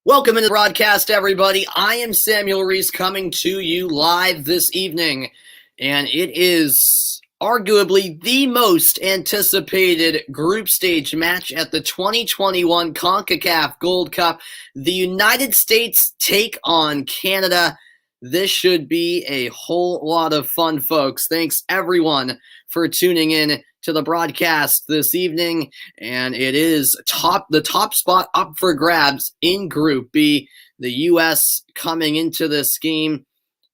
Welcome into the broadcast, everybody. I am Samuel Reese coming to you live this evening, and it is arguably the most anticipated group stage match at the 2021 CONCACAF Gold Cup. The United States take on Canada. This should be a whole lot of fun, folks. Thanks, everyone, for tuning in to the broadcast this evening, and it is the top spot up for grabs in Group B. The U.S. coming into this game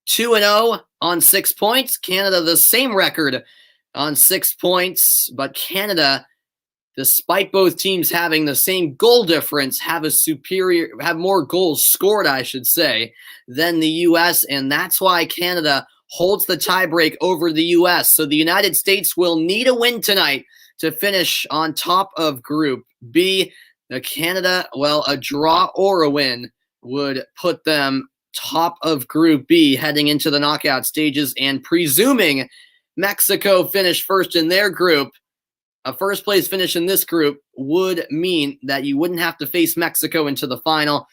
2-0 on 6 points. Canada the same record on 6 points, but Canada, despite both teams having the same goal difference, have more goals scored, I should say, than the U.S., and that's why Canada holds the tiebreak over the U.S. So the United States will need a win tonight to finish on top of Group B. Canada, a draw or a win would put them top of Group B heading into the knockout stages, and presuming Mexico finished first in their group, a first-place finish in this group would mean that you wouldn't have to face Mexico into the final.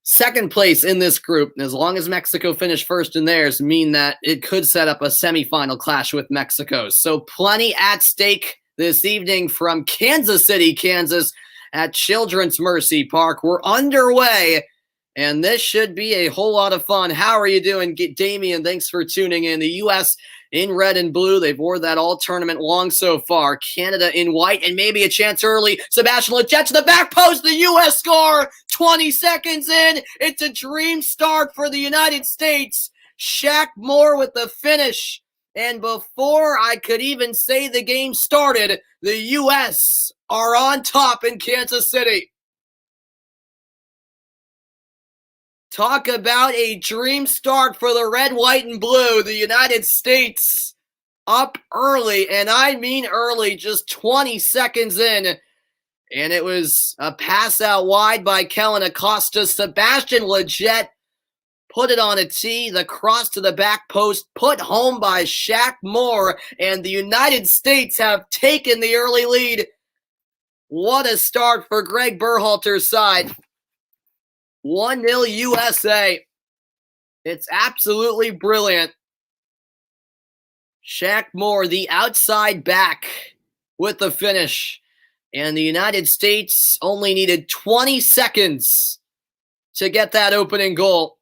Second place in this group, as long as Mexico finished first in theirs, mean that it could set up a semifinal clash with Mexico. So plenty at stake this evening from Kansas City, Kansas, at Children's Mercy Park. We're underway, and this should be a whole lot of fun. How are you doing, Damian? Thanks for tuning in. The U.S. in red and blue. They've wore that all tournament long so far. Canada in white, and maybe a chance early. Sebastian Lletget to the back post. The U.S. score 20 seconds in. It's a dream start for the United States. Shaq Moore with the finish. And before I could even say the game started, the U.S. are on top in Kansas City. Talk about a dream start for the red, white, and blue. The United States up early, and I mean early, just 20 seconds in. And it was a pass out wide by Kellen Acosta. Sebastian Lletget put it on a tee. The cross to the back post, put home by Shaq Moore. And the United States have taken the early lead. What a start for Greg Berhalter's side. 1-0 USA. It's absolutely brilliant. Shaq Moore, the outside back, with the finish. And the United States only needed 20 seconds to get that opening goal.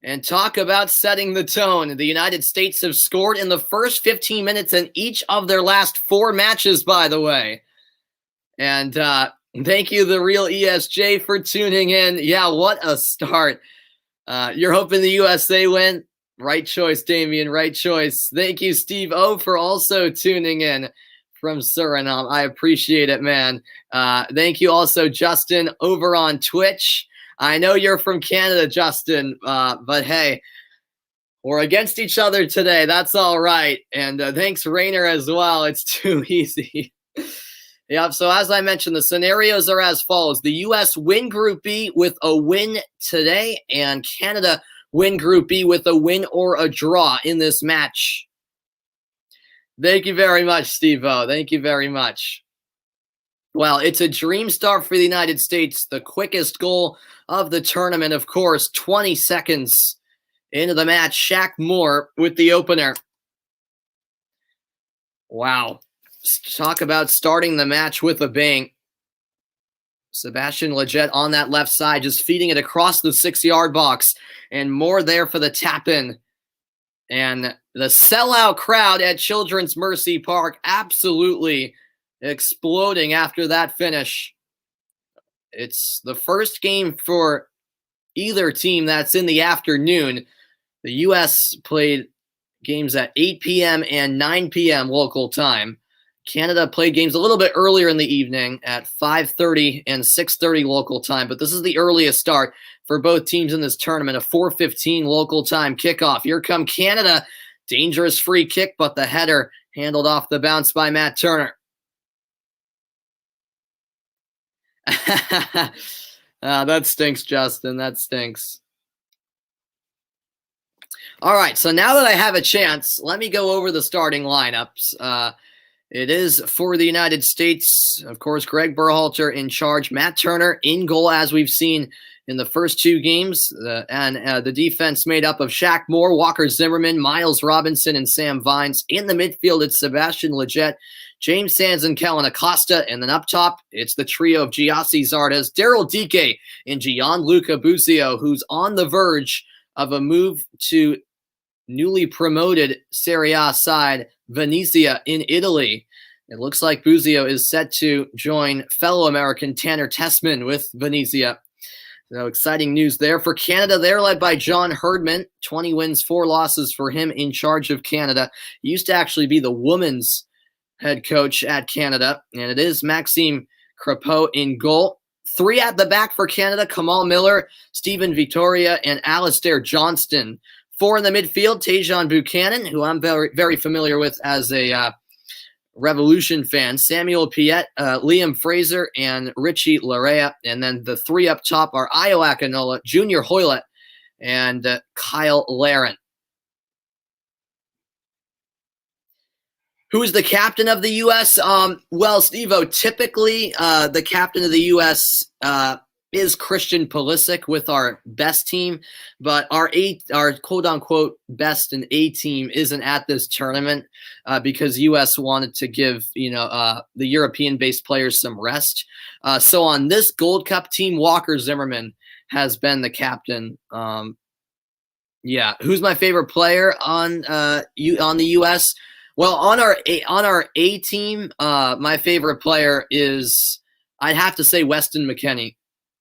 And talk about setting the tone. The United States have scored in the first 15 minutes in each of their last 4 matches, by the way. And thank you, The Real ESJ, for tuning in. Yeah, what a start. You're hoping the USA win? Right choice, Damian, right choice. Thank you, Steve O, for also tuning in from Suriname. I appreciate it, man. Thank you also, Justin, over on Twitch. I know you're from Canada, Justin, but hey, we're against each other today. That's all right. And thanks, Rainer, as well. It's too easy. Yep, so as I mentioned, the scenarios are as follows. The U.S. win Group B with a win today, and Canada win Group B with a win or a draw in this match. Thank you very much, Steve-O. Thank you very much. Well, it's a dream start for the United States. The quickest goal of the tournament, of course, 20 seconds into the match. Shaq Moore with the opener. Wow. Talk about starting the match with a bang. Sebastian Lletget on that left side, just feeding it across the 6-yard box. And Moore there for the tap-in. And the sellout crowd at Children's Mercy Park absolutely exploding after that finish. It's the first game for either team that's in the afternoon. The U.S. played games at 8 p.m. and 9 p.m. local time. Canada played games a little bit earlier in the evening at 5:30 and 6:30 local time, but this is the earliest start for both teams in this tournament, a 4:15 local time kickoff. Here come Canada. Dangerous free kick, but the header handled off the bounce by Matt Turner. That stinks, Justin. That stinks. All right, so now that I have a chance, let me go over the starting lineups. It is for the United States. Of course, Greg Berhalter in charge. Matt Turner in goal, as we've seen in the first two games. And the defense made up of Shaq Moore, Walker Zimmerman, Miles Robinson, and Sam Vines. In the midfield, it's Sebastian Lletget, James Sands, and Kellen Acosta. And then up top, it's the trio of Giassi Zardes, Daryl Dike, and Gianluca Busio, who's on the verge of a move to newly promoted Serie A side Venezia in Italy. It looks like Busio is set to join fellow American Tanner Tessman with Venezia. So exciting news there. For Canada, they're led by John Herdman. 20 wins, 4 losses for him in charge of Canada. He used to actually be the women's head coach at Canada, and it is Maxime Crepeau in goal. 3 at the back for Canada, Kamal Miller, Stephen Victoria, and Alistair Johnston. 4 in the midfield, Tajon Buchanan, who I'm very, very familiar with as a Revolution fan, Samuel Piette, Liam Fraser, and Richie Larea. And then the 3 up top are Io Akinola, Junior Hoylett, and Kyle Laren. Who is the captain of the U.S.? Well, Steve-O, typically the captain of the U.S. Is Christian Pulisic with our best team, but our quote-unquote best and A team isn't at this tournament because U.S. wanted to give the European-based players some rest. So on this Gold Cup team, Walker Zimmerman has been the captain. Who's my favorite player on the U.S.? Well, on our A team, my favorite player is, I'd have to say, Weston McKennie.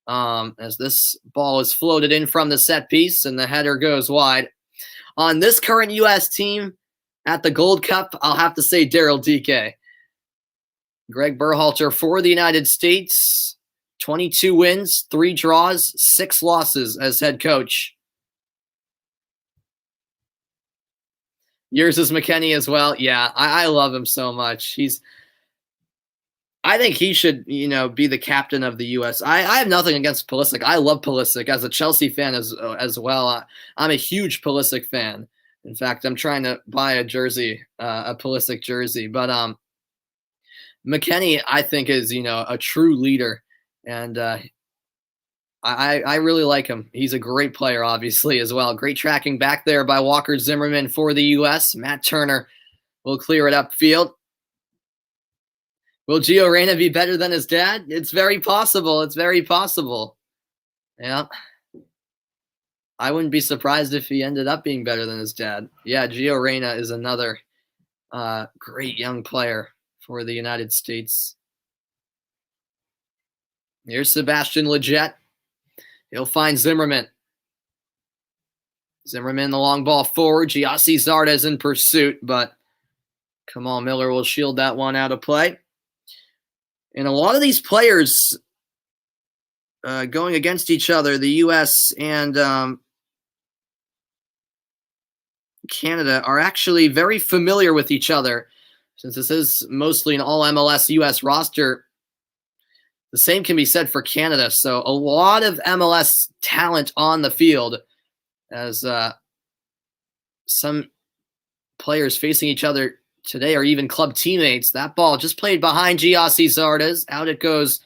As this ball is floated in from the set piece and the header goes wide. On this current U.S. team at the Gold Cup, I'll have to say Daryl Dike. Greg Berhalter for the United States, 22 wins, 3 draws, 6 losses as head coach. Yours is McKennie as well. Yeah, I love him so much. I think he should, be the captain of the U.S. I have nothing against Pulisic. I love Pulisic as a Chelsea fan as well. I'm a huge Pulisic fan. In fact, I'm trying to buy a jersey, a Pulisic jersey. But McKennie, I think, is a true leader, and I really like him. He's a great player, obviously, as well. Great tracking back there by Walker Zimmerman for the U.S. Matt Turner will clear it upfield. Will Gio Reyna be better than his dad? It's very possible. It's very possible. Yeah. I wouldn't be surprised if he ended up being better than his dad. Yeah, Gio Reyna is another great young player for the United States. Here's Sebastian Lletget. He'll find Zimmerman. Zimmerman, the long ball forward. Giassi Zardes in pursuit, but Kamal Miller will shield that one out of play. And a lot of these players going against each other, the U.S. and Canada, are actually very familiar with each other. Since this is mostly an all-MLS U.S. roster, the same can be said for Canada. So a lot of MLS talent on the field as some players facing each other today are even club teammates. That ball just played behind Giassi Zardes. Out it goes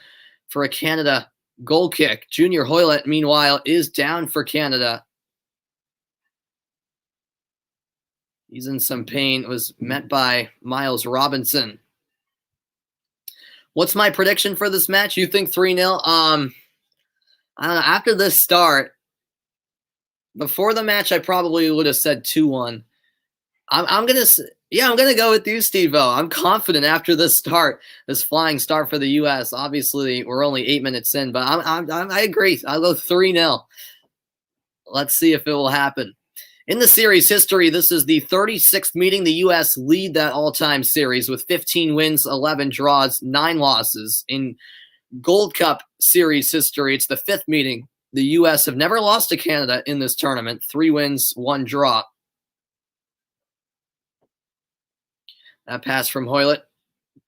for a Canada goal kick. Junior Hoylett, meanwhile, is down for Canada. He's in some pain. It was met by Miles Robinson. What's my prediction for this match? You think 3-0? I don't know. After this start, before the match, I probably would have said 2-1. I'm gonna go with you, Steve-O. I'm confident after this start, this flying start for the U.S. Obviously, we're only 8 minutes in, but I agree. I'll go 3-0. Let's see if it will happen. In the series history, this is the 36th meeting. The U.S. lead that all-time series with 15 wins, 11 draws, 9 losses. In Gold Cup series history, it's the 5th meeting. The U.S. have never lost to Canada in this tournament. 3 wins, 1 draw. That pass from Hoylett,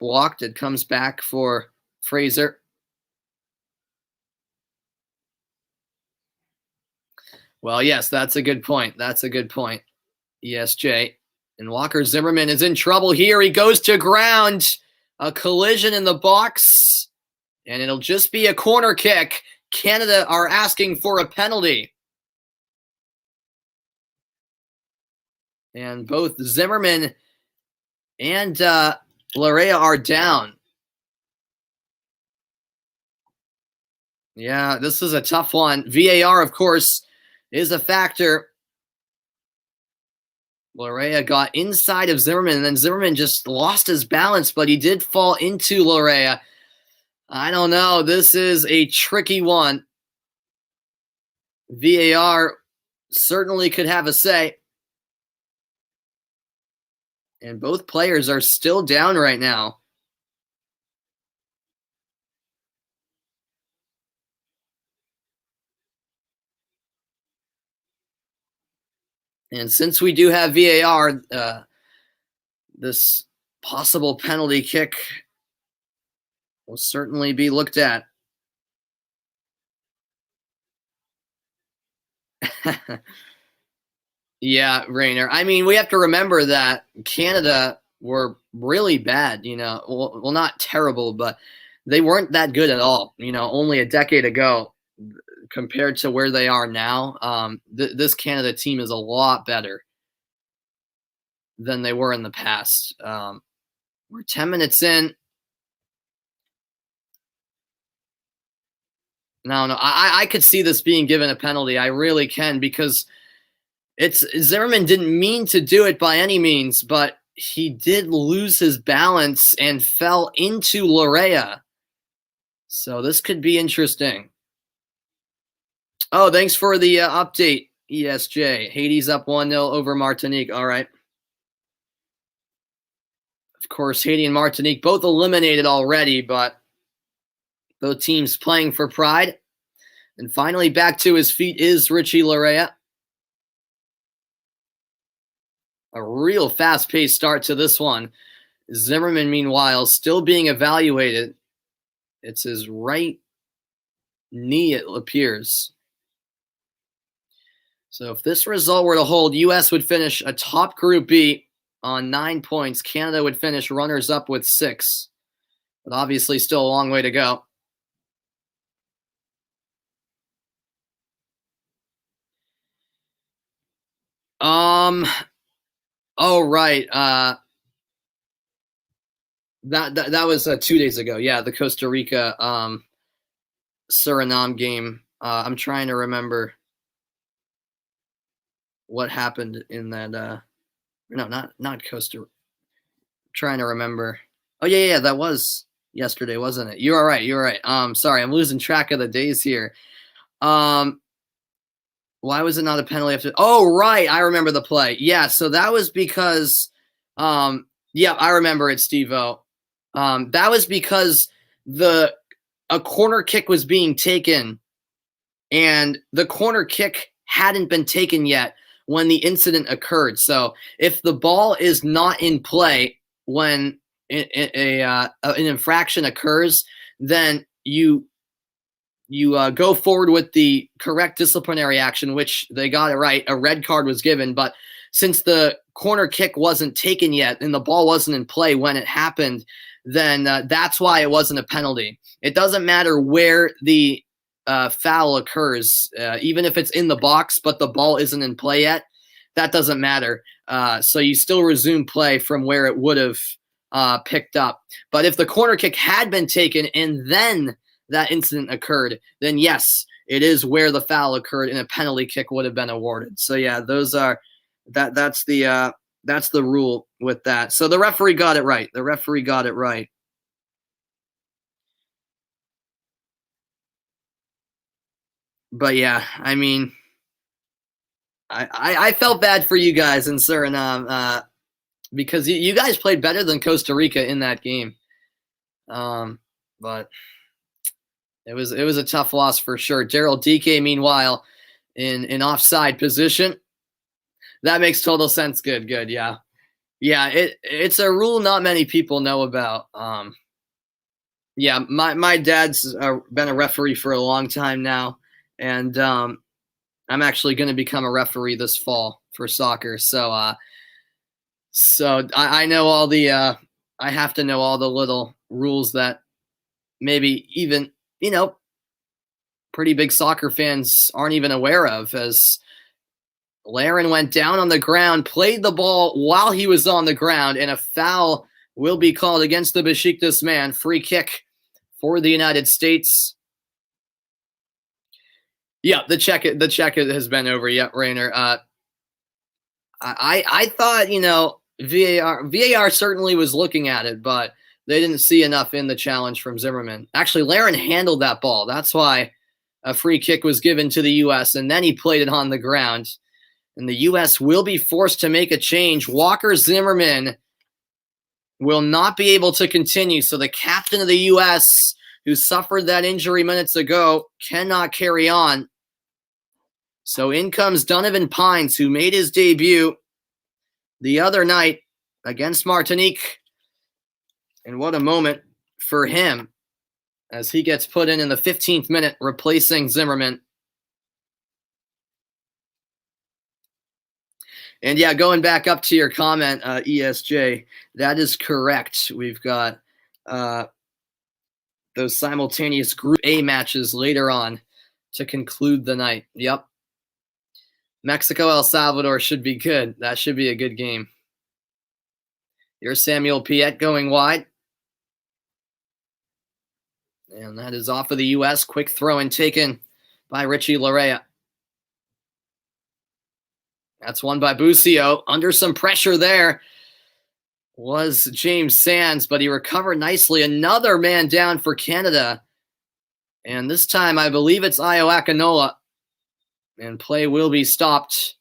blocked. It comes back for Fraser. Well, yes, that's a good point. That's a good point. Yes, Jay. And Walker Zimmerman is in trouble here. He goes to ground. A collision in the box. And it'll just be a corner kick. Canada are asking for a penalty. And both Zimmerman and Larea are down. Yeah, this is a tough one. VAR, of course, is a factor. Larea got inside of Zimmerman, and then Zimmerman just lost his balance, but he did fall into Larea. I don't know. This is a tricky one. VAR certainly could have a say. And both players are still down right now. And since we do have VAR, this possible penalty kick will certainly be looked at. Yeah, Rainer. I mean, we have to remember that Canada were really bad, well, not terrible, but they weren't that good at all, only a decade ago compared to where they are now. This Canada team is a lot better than they were in the past. We're 10 minutes in. No, I could see this being given a penalty. I really can, because Zimmerman didn't mean to do it by any means, but he did lose his balance and fell into Larea. So this could be interesting. Oh, thanks for the update, ESJ. Haiti's up 1-0 over Martinique. All right. Of course, Haiti and Martinique both eliminated already, but both teams playing for pride. And finally, back to his feet is Richie Larea. A real fast-paced start to this one. Zimmerman, meanwhile, still being evaluated. It's his right knee, it appears. So if this result were to hold, U.S. would finish atop Group B on 9 points. Canada would finish runners-up with 6. But obviously still a long way to go. Oh, right. That was 2 days ago. Yeah, the Costa Rica Suriname game. I'm trying to remember what happened in that. No, not Costa. Trying to remember. Oh yeah, that was yesterday, wasn't it? You are right. Sorry, I'm losing track of the days here. Why was it not a penalty after? Oh, right. I remember the play. Yeah, so that was because, yeah, I remember it, Steve-O. That was because a corner kick was being taken, and the corner kick hadn't been taken yet when the incident occurred. So if the ball is not in play when an infraction occurs, then you go forward with the correct disciplinary action, which they got it right. A red card was given, but since the corner kick wasn't taken yet and the ball wasn't in play when it happened, then that's why it wasn't a penalty. It doesn't matter where the foul occurs, even if it's in the box, but the ball isn't in play yet, that doesn't matter. So you still resume play from where it would have picked up. But if the corner kick had been taken and then that incident occurred, then yes, it is where the foul occurred and a penalty kick would have been awarded. So yeah, those are that's the rule with that. So the referee got it right. But yeah, I mean, I felt bad for you guys in Suriname because you guys played better than Costa Rica in that game. But it was a tough loss for sure. Daryl DK, meanwhile, in offside position. That makes total sense. Good. Yeah. It's a rule not many people know about. Yeah, my dad's been a referee for a long time now, and I'm actually going to become a referee this fall for soccer. So So I know all the I have to know all the little rules that maybe even, pretty big soccer fans aren't even aware of, as Laren went down on the ground, played the ball while he was on the ground, and a foul will be called against the Besiktas man. Free kick for the United States. Yeah, the check has been over. Yeah, Rainer. I thought, VAR certainly was looking at it, but they didn't see enough in the challenge from Zimmerman. Actually, Laren handled that ball. That's why a free kick was given to the U.S., and then he played it on the ground. And the U.S. will be forced to make a change. Walker Zimmerman will not be able to continue. So the captain of the U.S., who suffered that injury minutes ago, cannot carry on. So in comes Donovan Pines, who made his debut the other night against Martinique. And what a moment for him as he gets put in the 15th minute, replacing Zimmerman. And yeah, going back up to your comment, ESJ, that is correct. We've got those simultaneous Group A matches later on to conclude the night. Yep. Mexico, El Salvador should be good. That should be a good game. Here's Samuel Piet going wide. And that is off of the U.S. Quick throw and taken by Richie Larea. That's won by Busio. Under some pressure there was James Sands, but he recovered nicely. Another man down for Canada. And this time, I believe it's Ayo Akinola. And play will be stopped.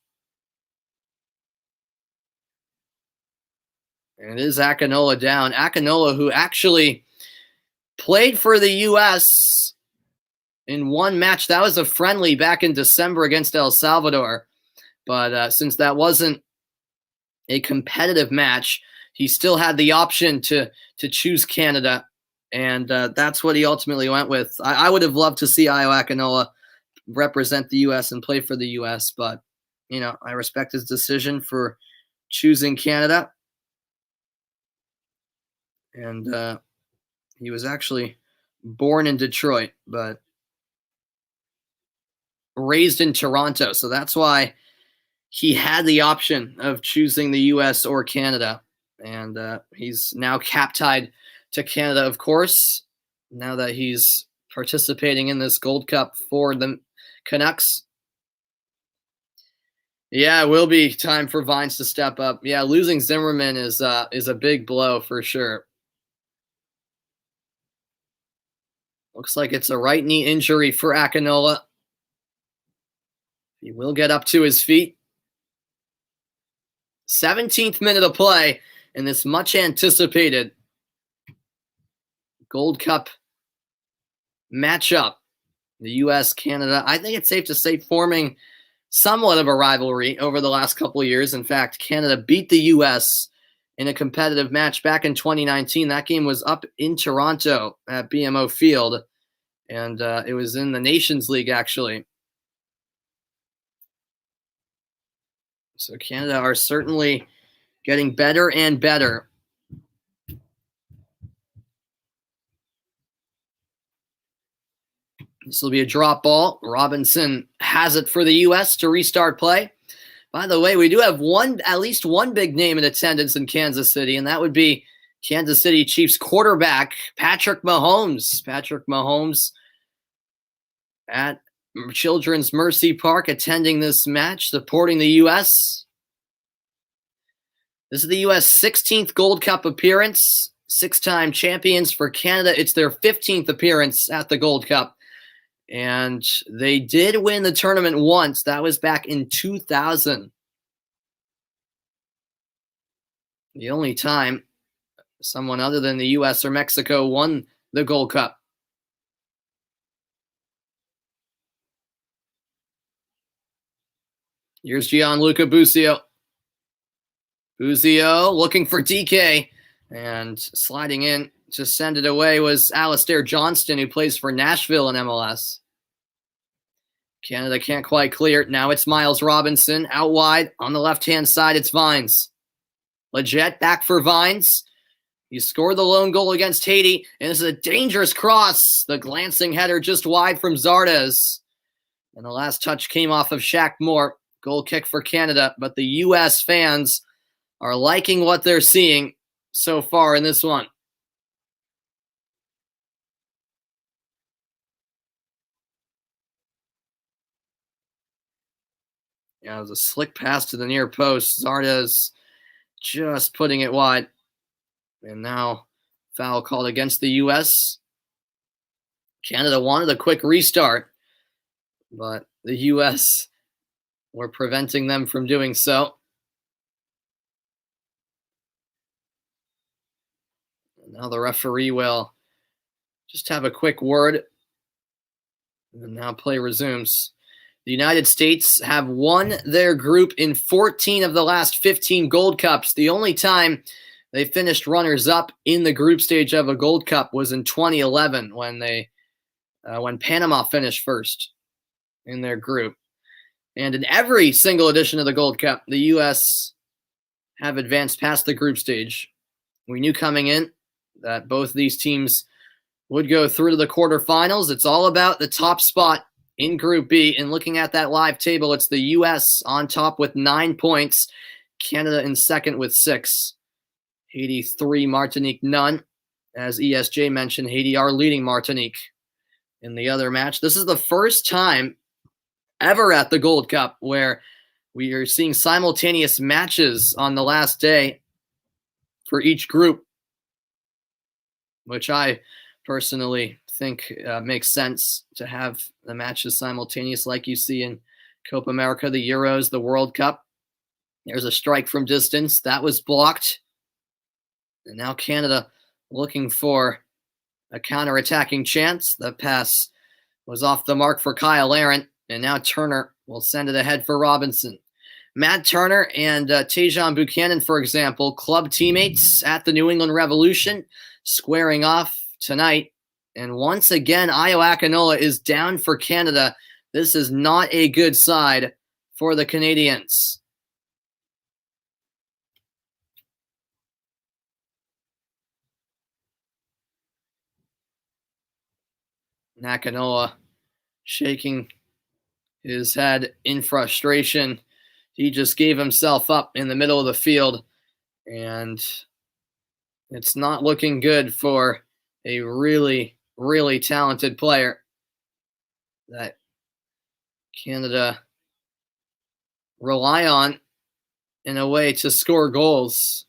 And it is Akinola down. Akinola, who actually played for the U.S. in one match. That was a friendly back in December against El Salvador. But since that wasn't a competitive match, he still had the option to choose Canada. And that's what he ultimately went with. I would have loved to see Ayo Akinola represent the U.S. and play for the U.S., but, I respect his decision for choosing Canada. And he was actually born in Detroit, but raised in Toronto. So that's why he had the option of choosing the U.S. or Canada. And he's now cap-tied to Canada, of course, now that he's participating in this Gold Cup for the Canucks. Yeah, it will be time for Vines to step up. Yeah, losing Zimmerman is a big blow for sure. Looks like it's a right knee injury for Akinola. He will get up to his feet. 17th minute of play in this much anticipated Gold Cup matchup. The U.S., Canada, I think it's safe to say, forming somewhat of a rivalry over the last couple of years. In fact, Canada beat the U.S. in a competitive match back in 2019. That game was up in Toronto at BMO Field, and it was in the Nations League, actually. So Canada are certainly getting better and better. This will be a drop ball. Robinson has it for the U.S. to restart play. By the way, we do have at least one big name in attendance in Kansas City, and that would be Kansas City Chiefs quarterback Patrick Mahomes. Patrick Mahomes at Children's Mercy Park attending this match, supporting the U.S. This is the U.S. 16th Gold Cup appearance, 6-time champions for Canada. It's their 15th appearance at the Gold Cup. And they did win the tournament once. That was back in 2000. The only time someone other than the U.S. or Mexico won the Gold Cup. Here's Gianluca Busio. Busio looking for DK, and sliding in to send it away was Alistair Johnston, who plays for Nashville in MLS. Canada can't quite clear it. Now it's Miles Robinson out wide. On the left-hand side, it's Vines. Leggett back for Vines. He scored the lone goal against Haiti, and this is a dangerous cross. The glancing header just wide from Zardes. And the last touch came off of Shaq Moore. Goal kick for Canada, but the U.S. fans are liking what they're seeing so far in this one. Yeah, it was a slick pass to the near post. Zardes just putting it wide. And now foul called against the U.S. Canada wanted a quick restart, but the U.S. were preventing them from doing so. And now the referee will just have a quick word. And now play resumes. The United States have won their group in 14 of the last 15 Gold Cups. The only time they finished runners-up in the group stage of a Gold Cup was in 2011 when Panama finished first in their group. And in every single edition of the Gold Cup, the U.S. have advanced past the group stage. We knew coming in that both these teams would go through to the quarterfinals. It's all about the top spot in Group B. And looking at that live table, it's the U.S. on top with 9 points, Canada in second with 6. Haiti 3, Martinique none. As ESJ mentioned, Haiti are leading Martinique in the other match. This is the first time ever at the Gold Cup where we are seeing simultaneous matches on the last day for each group, which I personally think makes sense to have the matches simultaneous like you see in Copa America, the Euros, the World Cup. There's a strike from distance. That was blocked. And now Canada looking for a counterattacking chance. The pass was off the mark for Kyle Aaron. And now Turner will send it ahead for Robinson. Matt Turner and Tajon Buchanan, for example, club teammates at the New England Revolution, squaring off tonight. And once again, Ayo Akinola is down for Canada. This is not a good side for the Canadians. Akinola shaking his head in frustration. He just gave himself up in the middle of the field, and it's not looking good for a really, really talented player that Canada rely on in a way to score goals.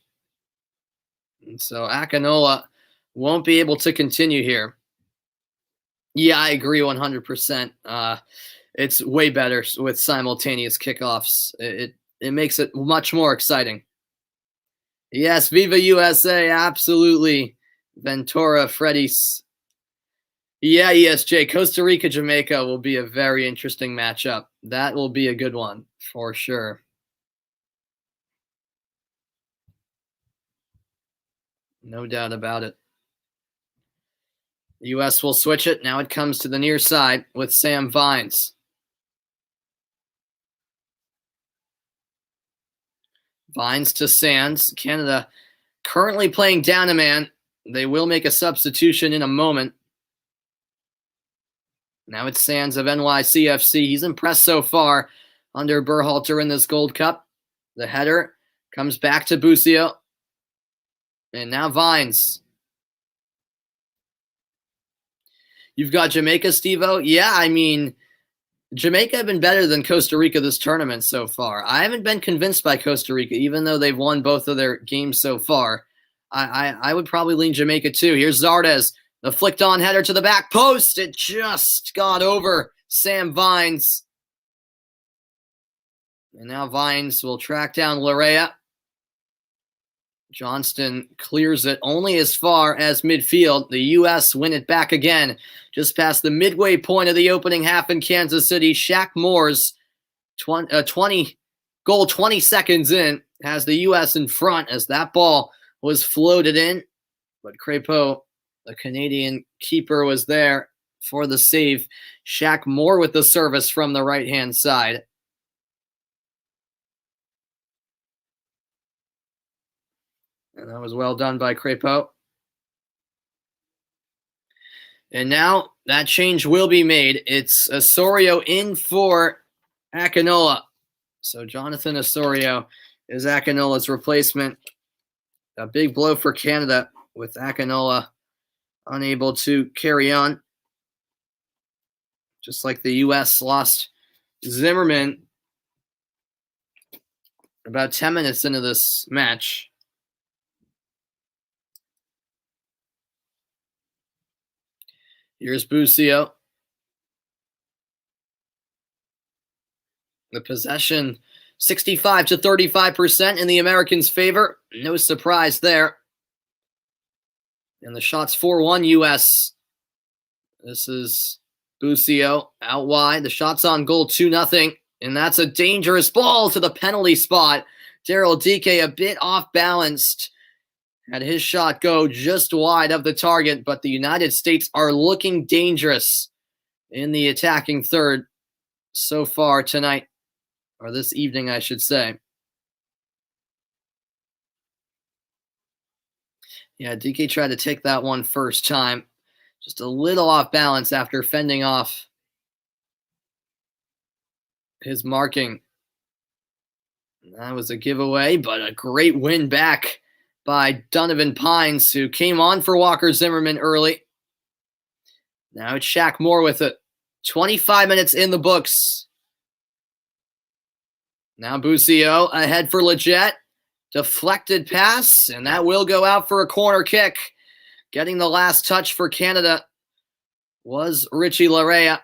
And so Akinola won't be able to continue here. Yeah, I agree 100%. It's way better with simultaneous kickoffs. It makes it much more exciting. Yes, Viva USA, absolutely. Ventura, Freddy's. Yeah, ESJ, Costa Rica, Jamaica will be a very interesting matchup. That will be a good one for sure. No doubt about it. The U.S. will switch it. Now it comes to the near side with Sam Vines. Vines to Sands. Canada currently playing down a man. They will make a substitution in a moment. Now it's Sands of NYCFC. He's impressed so far under Berhalter in this Gold Cup. The header comes back to Busio. And now Vines. You've got Jamaica, Steve-O. Yeah, I mean, Jamaica have been better than Costa Rica this tournament so far. I haven't been convinced by Costa Rica, even though they've won both of their games so far. I would probably lean Jamaica too. Here's Zardes, the flicked on header to the back post. It just got over Sam Vines. And now Vines will track down Larea. Johnston clears it only as far as midfield. The U.S. win it back again. Just past the midway point of the opening half in Kansas City. Shaq Moore's 20 seconds in has the U.S. in front as that ball was floated in. But Crépeau, the Canadian keeper, was there for the save. Shaq Moore with the service from the right-hand side. And that was well done by Crépeau. And now that change will be made. It's Osorio in for Akinola. So Jonathan Osorio is Akinola's replacement. A big blow for Canada with Akinola unable to carry on. Just like the U.S. lost Zimmerman about 10 minutes into this match. Here's Busio. The possession 65 to 35% in the Americans' favor. No surprise there. And the shots 4-1 U.S. This is Busio out wide. The shot's on goal 2-0. And that's a dangerous ball to the penalty spot. Daryl Dike a bit off balanced. Had his shot go just wide of the target, but the United States are looking dangerous in the attacking third so far tonight, or this evening, I should say. Yeah, Dike tried to take that one first time. Just a little off balance after fending off his marking. That was a giveaway, but a great win back by Donovan Pines, who came on for Walker Zimmerman early. Now it's Shaq Moore with it. 25 minutes in the books. Now Busio ahead for Leggett. Deflected pass, and that will go out for a corner kick. Getting the last touch for Canada was Richie Larea.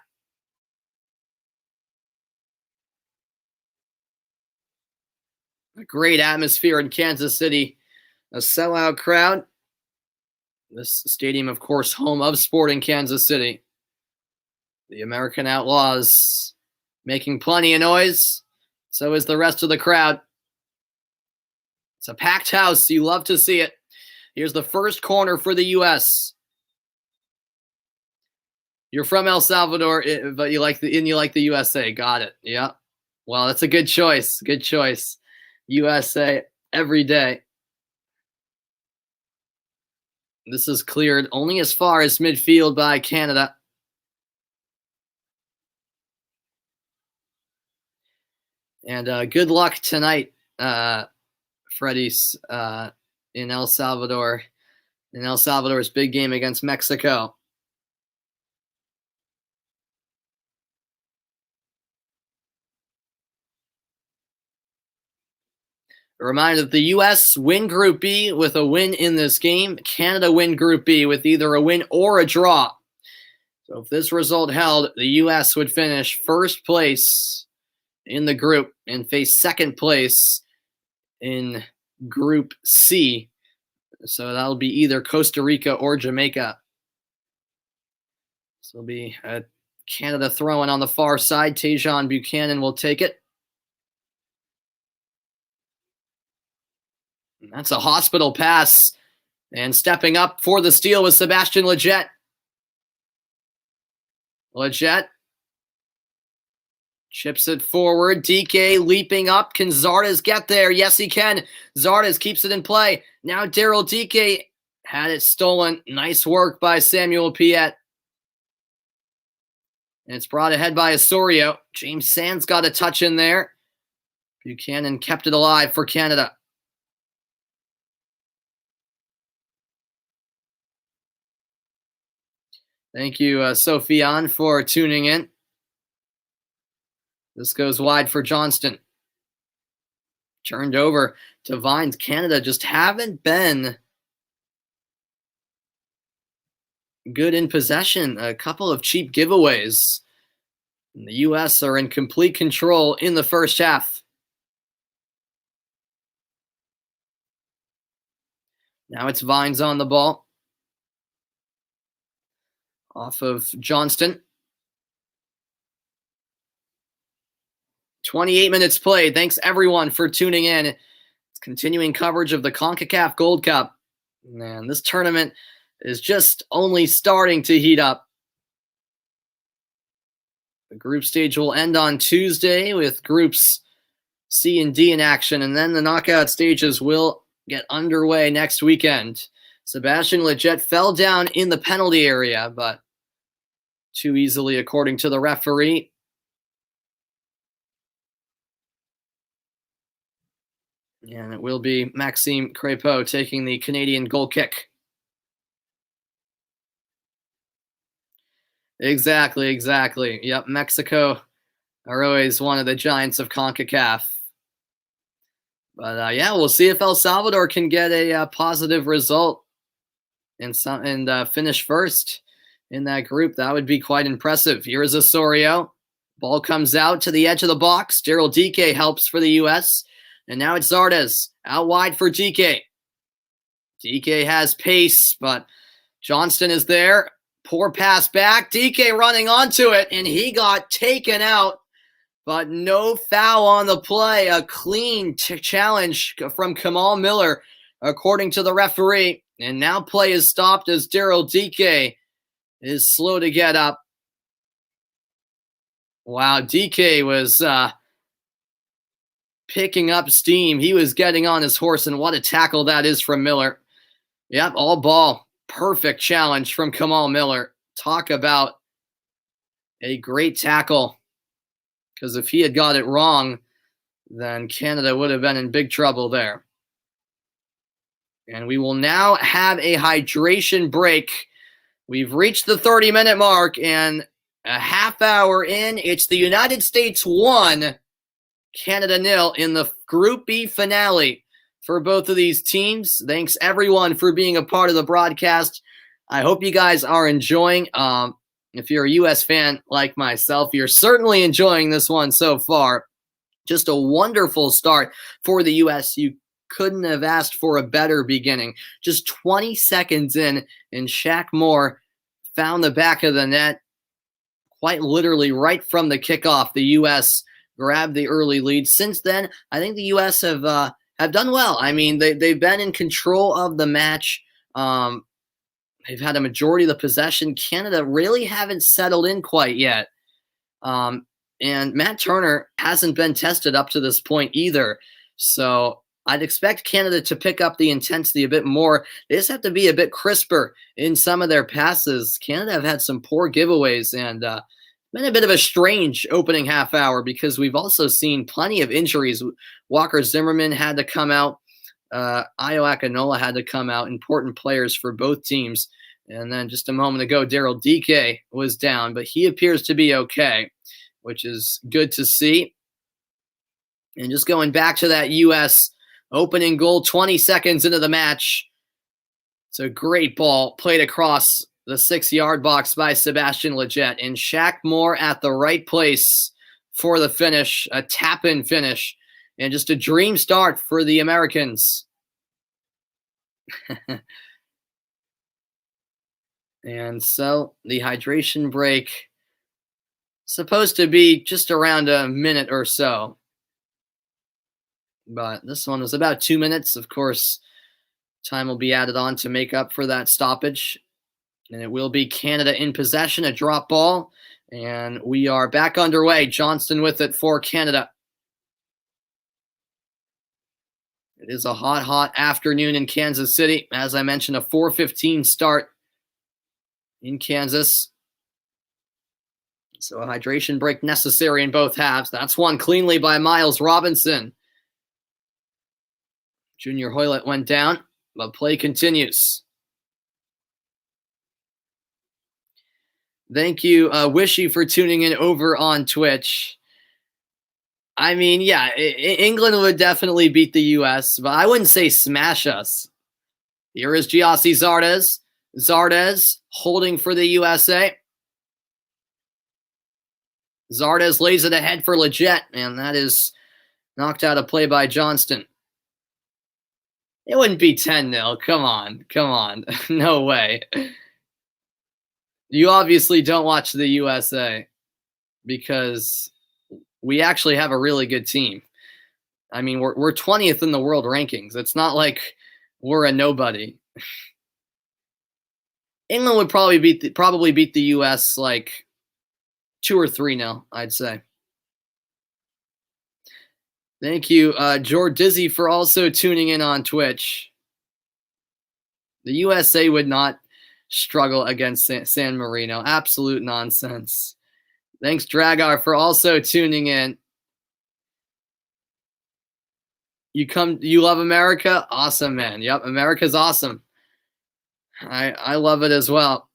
A great atmosphere in Kansas City. A sellout crowd. This stadium, of course, home of sport in Kansas City. The American Outlaws making plenty of noise. So is the rest of the crowd. It's a packed house. You love to see it. Here's the first corner for the U.S. You're from El Salvador, but you like the USA. Got it. Yeah. Well, that's a good choice. Good choice. USA every day. This is cleared only as far as midfield by Canada. And good luck tonight, Freddie's, in El Salvador. In El Salvador's big game against Mexico. A reminder that the U.S. win Group B with a win in this game. Canada win Group B with either a win or a draw. So if this result held, the U.S. would finish first place in the group and face second place in Group C. So that'll be either Costa Rica or Jamaica. So it'll be Canada throwing on the far side. Tajon Buchanan will take it. That's a hospital pass. And stepping up for the steal was Sebastian Leggett. Leggett chips it forward. Dike leaping up. Can Zardes get there? Yes, he can. Zardes keeps it in play. Now Daryl Dike had it stolen. Nice work by Samuel Piet. And it's brought ahead by Osorio. James Sands got a touch in there. Buchanan kept it alive for Canada. Thank you, Sophian, for tuning in. This goes wide for Johnston. Turned over to Vines. Canada just haven't been good in possession. A couple of cheap giveaways. And the U.S. are in complete control in the first half. Now it's Vines on the ball. Off of Johnston. 28 minutes played. Thanks, everyone, for tuning in. It's continuing coverage of the CONCACAF Gold Cup. And this tournament is just only starting to heat up. The group stage will end on Tuesday with groups C and D in action, and then the knockout stages will get underway next weekend. Sebastian Lletget fell down in the penalty area, but too easily, according to the referee. And it will be Maxime Crépeau taking the Canadian goal kick. Exactly. Yep, Mexico are always one of the giants of CONCACAF. But yeah, we'll see if El Salvador can get a positive result and finish first in that group. That would be quite impressive. Here is Osorio. Ball comes out to the edge of the box. Daryl Dike helps for the U.S. And now it's Zardes out wide for Dike. Dike has pace, but Johnston is there. Poor pass back. Dike running onto it, and he got taken out. But no foul on the play. A clean challenge from Kamal Miller, according to the referee. And now play is stopped as Daryl Dike is slow to get up. Wow, Dike was picking up steam. He was getting on his horse, and what a tackle that is from Miller. Yep, all ball. Perfect challenge from Kamal Miller. Talk about a great tackle. Because if he had got it wrong, then Canada would have been in big trouble there. And we will now have a hydration break. We've reached the 30-minute mark, and a half hour in, it's the United States 1, Canada 0 in the Group B finale for both of these teams. Thanks, everyone, for being a part of the broadcast. I hope you guys are enjoying. If you're a U.S. fan like myself, you're certainly enjoying this one so far. Just a wonderful start for the U.S. You couldn't have asked for a better beginning. Just 20 seconds in, and Shaq Moore found the back of the net. Quite literally right from the kickoff, the U.S. grabbed the early lead. Since then, I think the U.S. have done well. I mean, they've been in control of the match. They've had a majority of the possession. Canada really haven't settled in quite yet. And Matt Turner hasn't been tested up to this point either. So I'd expect Canada to pick up the intensity a bit more. They just have to be a bit crisper in some of their passes. Canada have had some poor giveaways and been a bit of a strange opening half hour because we've also seen plenty of injuries. Walker Zimmerman had to come out. Ayo Akinola had to come out, important players for both teams. And then just a moment ago, Daryl Dike was down, but he appears to be okay, which is good to see. And just going back to that U.S. opening goal, 20 seconds into the match. It's a great ball played across the 6-yard box by Sebastian Lletget. And Shaq Moore at the right place for the finish, a tap-in finish. And just a dream start for the Americans. And so the hydration break supposed to be just around a minute or so. But this one was about 2 minutes. Of course, time will be added on to make up for that stoppage. And it will be Canada in possession, a drop ball. And we are back underway. Johnston with it for Canada. It is a hot afternoon in Kansas City. As I mentioned, a 4:15 start in Kansas. So a hydration break necessary in both halves. That's won cleanly by Miles Robinson. Junior Hoylett went down, but play continues. Thank you, Wishy, for tuning in over on Twitch. I mean, yeah, England would definitely beat the U.S., but I wouldn't say smash us. Here is Giassi Zardes. Zardes holding for the USA. Zardes lays it ahead for Lletget, and that is knocked out of play by Johnston. It wouldn't be 10-0. Come on. No way. You obviously don't watch the USA because we actually have a really good team. I mean, we're 20th in the world rankings. It's not like we're a nobody. England would probably beat the U.S. like 2 or 3-0, I'd say. Thank you, George Dizzy, for also tuning in on Twitch. The USA would not struggle against San Marino. Absolute nonsense. Thanks, Dragar, for also tuning in. You love America? Awesome, man. Yep, America's awesome. I love it as well.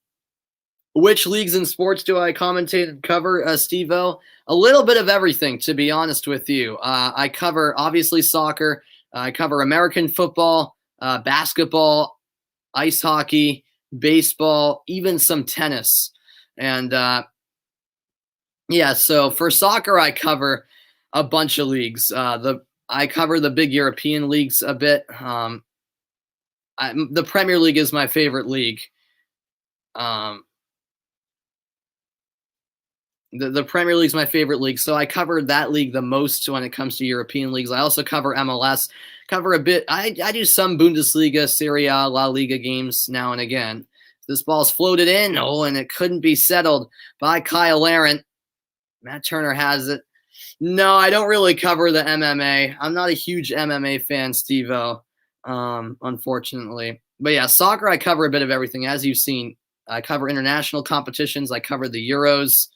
Which leagues and sports do I commentate and cover, Steve-O? A little bit of everything, to be honest with you. I cover, obviously, soccer. I cover American football, basketball, ice hockey, baseball, even some tennis. And, yeah, so for soccer, I cover a bunch of leagues. I cover the big European leagues a bit. The Premier League is my favorite league. The Premier League is my favorite league, so I cover that league the most when it comes to European leagues. I also cover MLS, cover a bit. I do some Bundesliga, Serie A, La Liga games now and again. This ball's floated in, and it couldn't be settled by Kyle Aaron. Matt Turner has it. No, I don't really cover the MMA. I'm not a huge MMA fan, Steve-O, unfortunately. But yeah, soccer, I cover a bit of everything. As you've seen, I cover international competitions. I cover the Euros.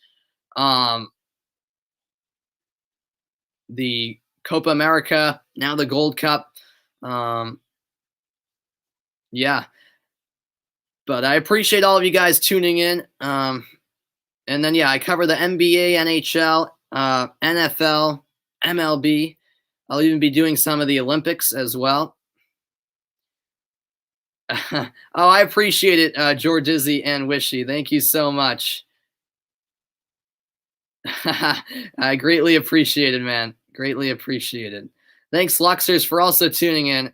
The Copa America, now the Gold Cup. Yeah. But I appreciate all of you guys tuning in. And then, yeah, I cover the NBA, NHL, NFL, MLB. I'll even be doing some of the Olympics as well. Oh, I appreciate it, George Dizzy and Wishy. Thank you so much. I greatly appreciate it, man. Greatly appreciated. Thanks, Luxers, for also tuning in.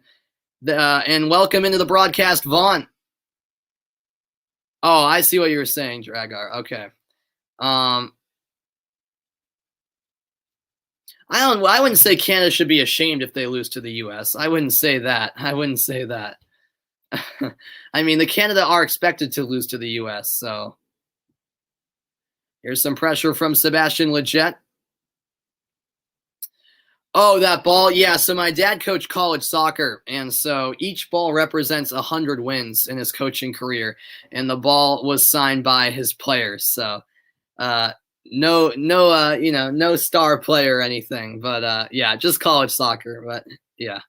And welcome into the broadcast, Vaughn. Oh, I see what you were saying, Dragar. Okay. I wouldn't say Canada should be ashamed if they lose to the U.S. I wouldn't say that. I mean, the Canada are expected to lose to the U.S., so here's some pressure from Sebastian Lletget. Oh, that ball. Yeah, so my dad coached college soccer, and so each ball represents 100 wins in his coaching career, and the ball was signed by his players. So no star player or anything, but yeah, just college soccer. But yeah,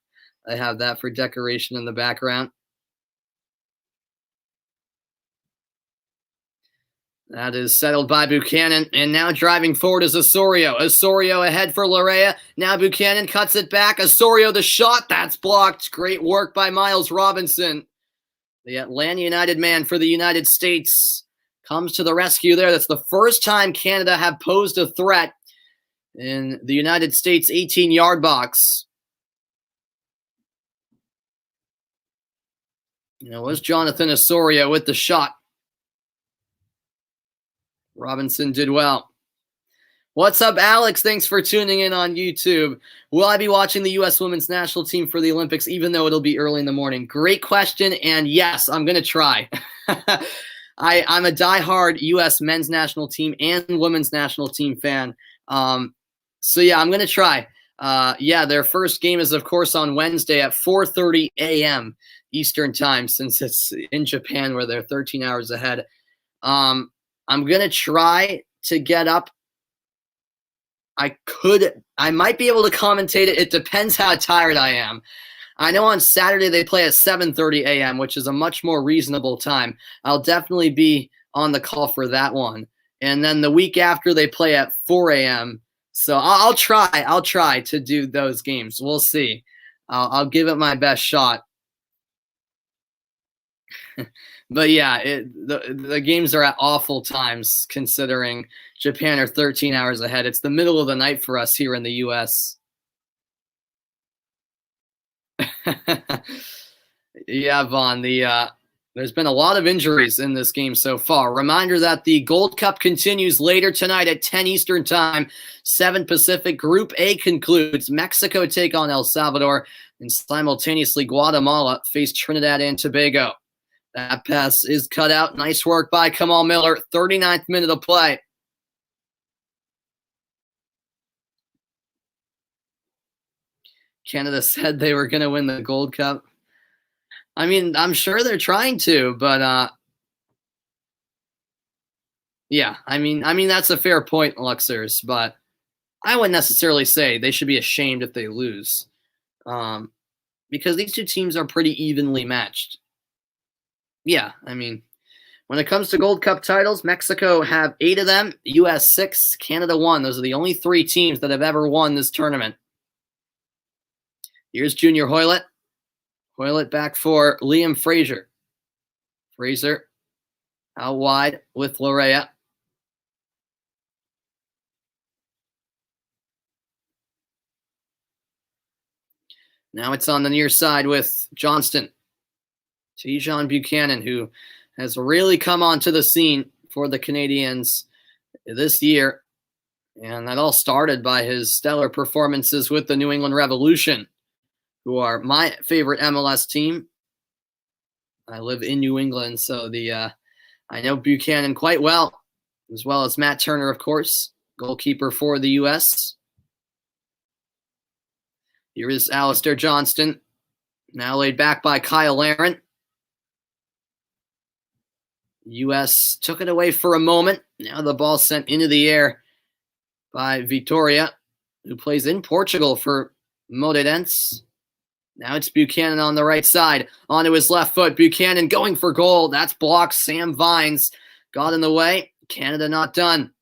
I have that for decoration in the background. That is settled by Buchanan, and now driving forward is Osorio. Osorio ahead for Larea. Now Buchanan cuts it back. Osorio the shot. That's blocked. Great work by Miles Robinson. The Atlanta United man for the United States comes to the rescue there. That's the first time Canada have posed a threat in the United States 18-yard box. It was Jonathan Osorio with the shot. Robinson did well. What's up, Alex? Thanks for tuning in on YouTube. Will I be watching the U.S. women's national team for the Olympics, even though it'll be early in the morning? Great question, and yes, I'm going to try. I'm a diehard U.S. men's national team and women's national team fan. So, yeah, I'm going to try. Yeah, their first game is, of course, on Wednesday at 4:30 a.m. Eastern time, since it's in Japan where they're 13 hours ahead. I'm going to try to get up. I might be able to commentate it. It depends how tired I am. I know on Saturday they play at 7:30 a.m., which is a much more reasonable time. I'll definitely be on the call for that one. And then the week after they play at 4 a.m. So I'll try to do those games. We'll see. I'll give it my best shot. But yeah, the games are at awful times considering Japan are 13 hours ahead. It's the middle of the night for us here in the U.S. Yeah, Vaughn, there's been a lot of injuries in this game so far. Reminder that the Gold Cup continues later tonight at 10 Eastern Time, 7 Pacific. Group A concludes. Mexico take on El Salvador, and simultaneously Guatemala face Trinidad and Tobago. That pass is cut out. Nice work by Kamal Miller. 39th minute of play. Canada said they were going to win the Gold Cup. I mean, I'm sure they're trying to, but yeah, I mean that's a fair point, Luxers, but I wouldn't necessarily say they should be ashamed if they lose, because these two teams are pretty evenly matched. Yeah, I mean, when it comes to Gold Cup titles, Mexico have 8 of them, U.S. 6, Canada 1. Those are the only 3 teams that have ever won this tournament. Here's Junior Hoylett. Hoylett back for Liam Fraser. Fraser out wide with Larea. Now it's on the near side with Johnston. Tejon Buchanan, who has really come onto the scene for the Canadians this year. And that all started by his stellar performances with the New England Revolution, who are my favorite MLS team. I live in New England, so I know Buchanan quite well as Matt Turner, of course, goalkeeper for the U.S. Here is Alistair Johnston, now laid back by Kyle Laren. U.S. took it away for a moment. Now the ball sent into the air by Vitoria, who plays in Portugal for Moreirense. Now it's Buchanan on the right side, onto his left foot. Buchanan going for goal. That's blocked. Sam Vines got in the way. Canada not done.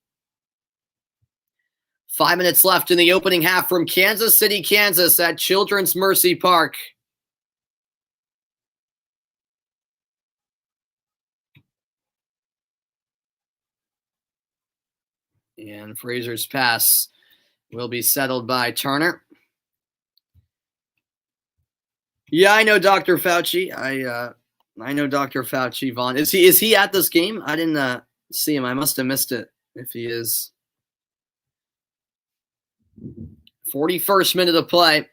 5 minutes left in the opening half from Kansas City, Kansas at Children's Mercy Park. And Fraser's pass will be settled by Turner. Yeah, I know Dr. Fauci. I know Dr. Fauci, Vaughn. Is he at this game? I didn't see him. I must have missed it if he is. 41st minute of play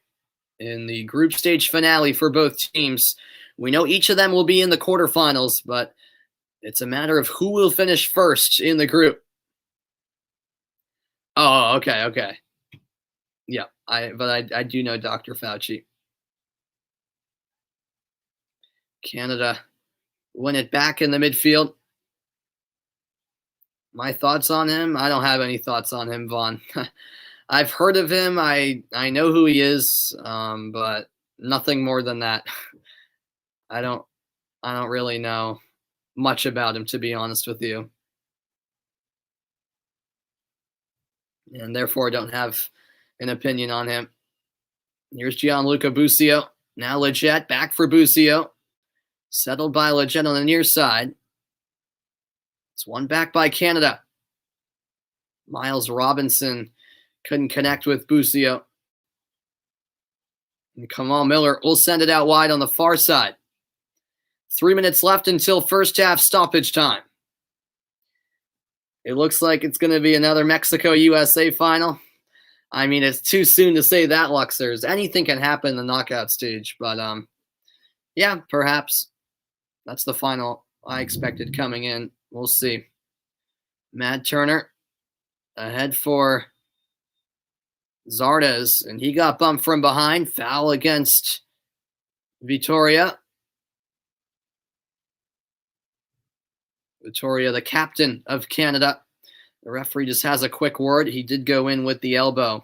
in the group stage finale for both teams. We know each of them will be in the quarterfinals, but it's a matter of who will finish first in the group. Oh, okay. Yeah, I do know Dr. Fauci. Canada win it back in the midfield. My thoughts on him? I don't have any thoughts on him, Vaughn. I've heard of him. I know who he is, but nothing more than that. I don't really know much about him, to be honest with you. And therefore don't have an opinion on him. Here's Gianluca Busio. Now Leggett back for Busio. Settled by Leggett on the near side. It's one back by Canada. Miles Robinson couldn't connect with Busio. And Kamal Miller will send it out wide on the far side. 3 minutes left until first half stoppage time. It looks like it's going to be another Mexico-USA final. I mean, it's too soon to say that, Luxers. Anything can happen in the knockout stage. But, yeah, perhaps. That's the final I expected coming in. We'll see. Matt Turner ahead for Zardes, and he got bumped from behind. Foul against Vitoria. Vitoria, the captain of Canada. The referee just has a quick word. He did go in with the elbow.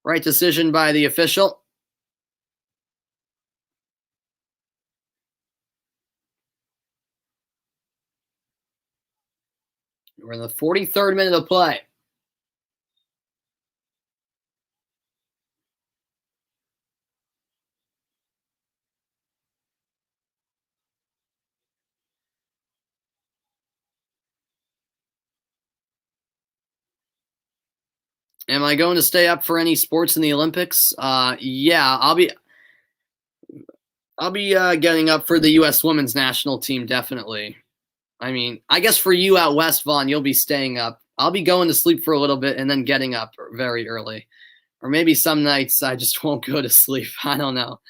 Right decision by the official. We're in the 43rd minute of play. Am I going to stay up for any sports in the Olympics? Yeah, I'll be getting up for the U.S. women's national team, definitely. I mean, I guess for you out west, Vaughn, you'll be staying up. I'll be going to sleep for a little bit and then getting up very early. Or maybe some nights I just won't go to sleep. I don't know.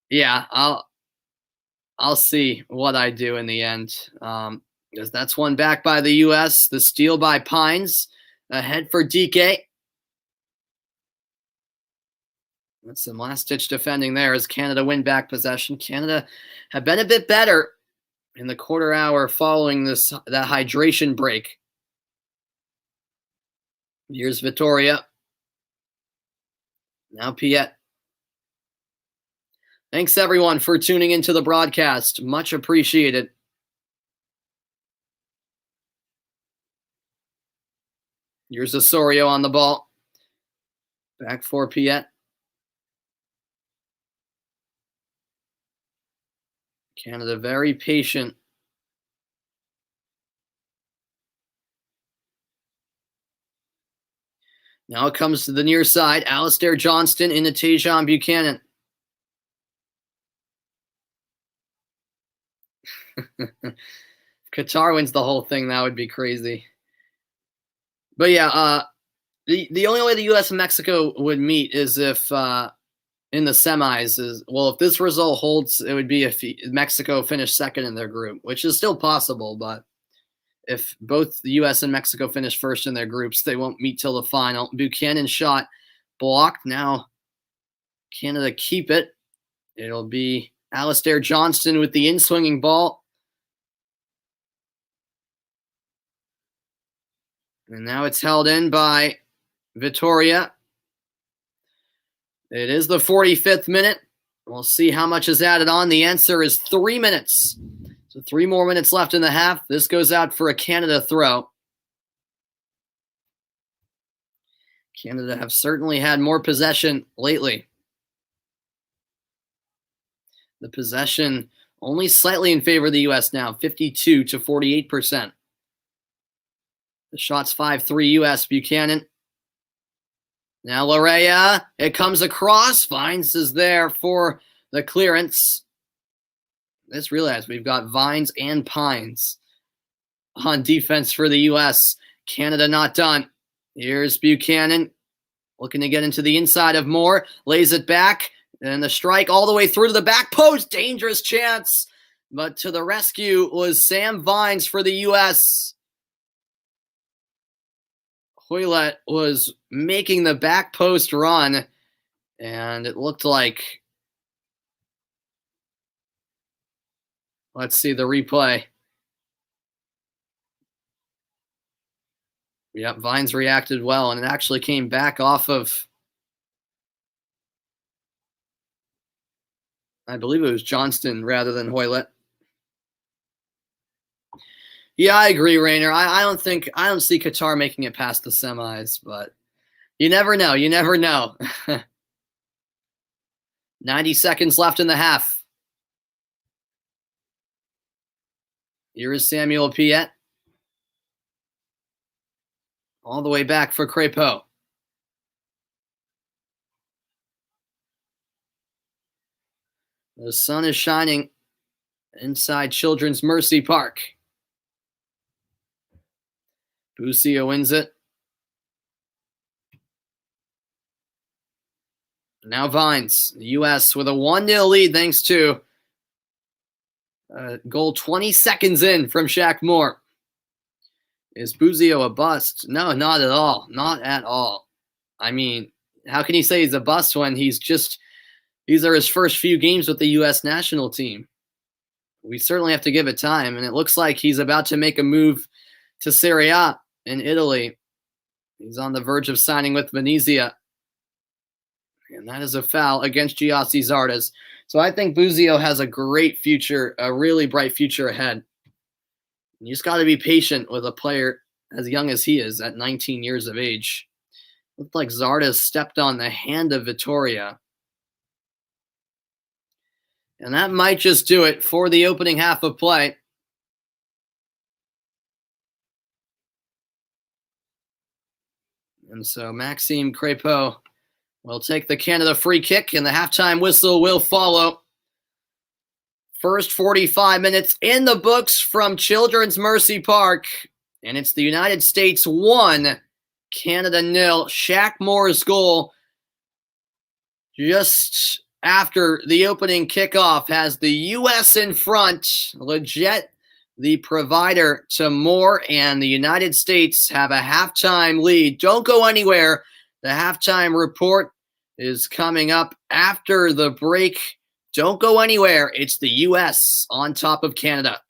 Yeah, I'll see what I do in the end. Because that's one back by the U.S. The steal by Pines. Ahead for DK. That's some last-ditch defending there as Canada win back possession. Canada have been a bit better in the quarter hour following that hydration break. Here's Vittoria. Now Piet. Thanks, everyone, for tuning into the broadcast. Much appreciated. Here's Osorio on the ball. Back for Piet. Canada very patient. Now it comes to the near side. Alistair Johnston into Tajon Buchanan. Qatar wins the whole thing. That would be crazy. But yeah, the only way the U.S. and Mexico would meet is if in the semis if this result holds, it would be if Mexico finished second in their group, which is still possible. But if both the U.S. and Mexico finish first in their groups, they won't meet till the final. Buchanan shot blocked. Now Canada keep it. It'll be Alistair Johnston with the in-swinging ball. And now it's held in by Vittoria. It is the 45th minute. We'll see how much is added on. The answer is 3 minutes. So 3 more minutes left in the half. This goes out for a Canada throw. Canada have certainly had more possession lately. The possession only slightly in favor of the U.S. now, 52 to 48%. The shot's 5-3 U.S. Buchanan. Now Larea, it comes across. Vines is there for the clearance. Let's realize we've got Vines and Pines on defense for the U.S. Canada not done. Here's Buchanan looking to get into the inside of Moore. Lays it back. And the strike all the way through to the back post. Dangerous chance. But to the rescue was Sam Vines for the U.S. Hoylett was making the back post run, and it looked like, let's see the replay. Yep, Vines reacted well, and it actually came back off of, I believe it was Johnston rather than Hoylett. Yeah, I agree, Rainer. I don't see Qatar making it past the semis, but you never know. You never know. 90 seconds left in the half. Here is Samuel Piet. All the way back for Crépeau. The sun is shining inside Children's Mercy Park. Busia wins it. Now Vines. The U.S. with a 1-0 lead thanks to a goal 20 seconds in from Shaq Moore. Is Buzio a bust? No, not at all. Not at all. I mean, how can you say he's a bust when these are his first few games with the U.S. national team? We certainly have to give it time, and it looks like he's about to make a move to Serie A in Italy. He's on the verge of signing with Venezia. And that is a foul against Giassi Zardes. So I think Buzio has a great future, a really bright future ahead. You just got to be patient with a player as young as he is at 19 years of age. Looked like Zardes stepped on the hand of Vittoria. And that might just do it for the opening half of play. And so Maxime Crépeau will take the Canada free kick, and the halftime whistle will follow. First 45 minutes in the books from Children's Mercy Park, and it's the United States 1, Canada 0. Shaq Moore's goal just after the opening kickoff has the U.S. in front. Legit, the provider to Moore, and the United States have a halftime lead. Don't go anywhere. The halftime report is coming up after the break. Don't go anywhere. It's the U.S. on top of Canada.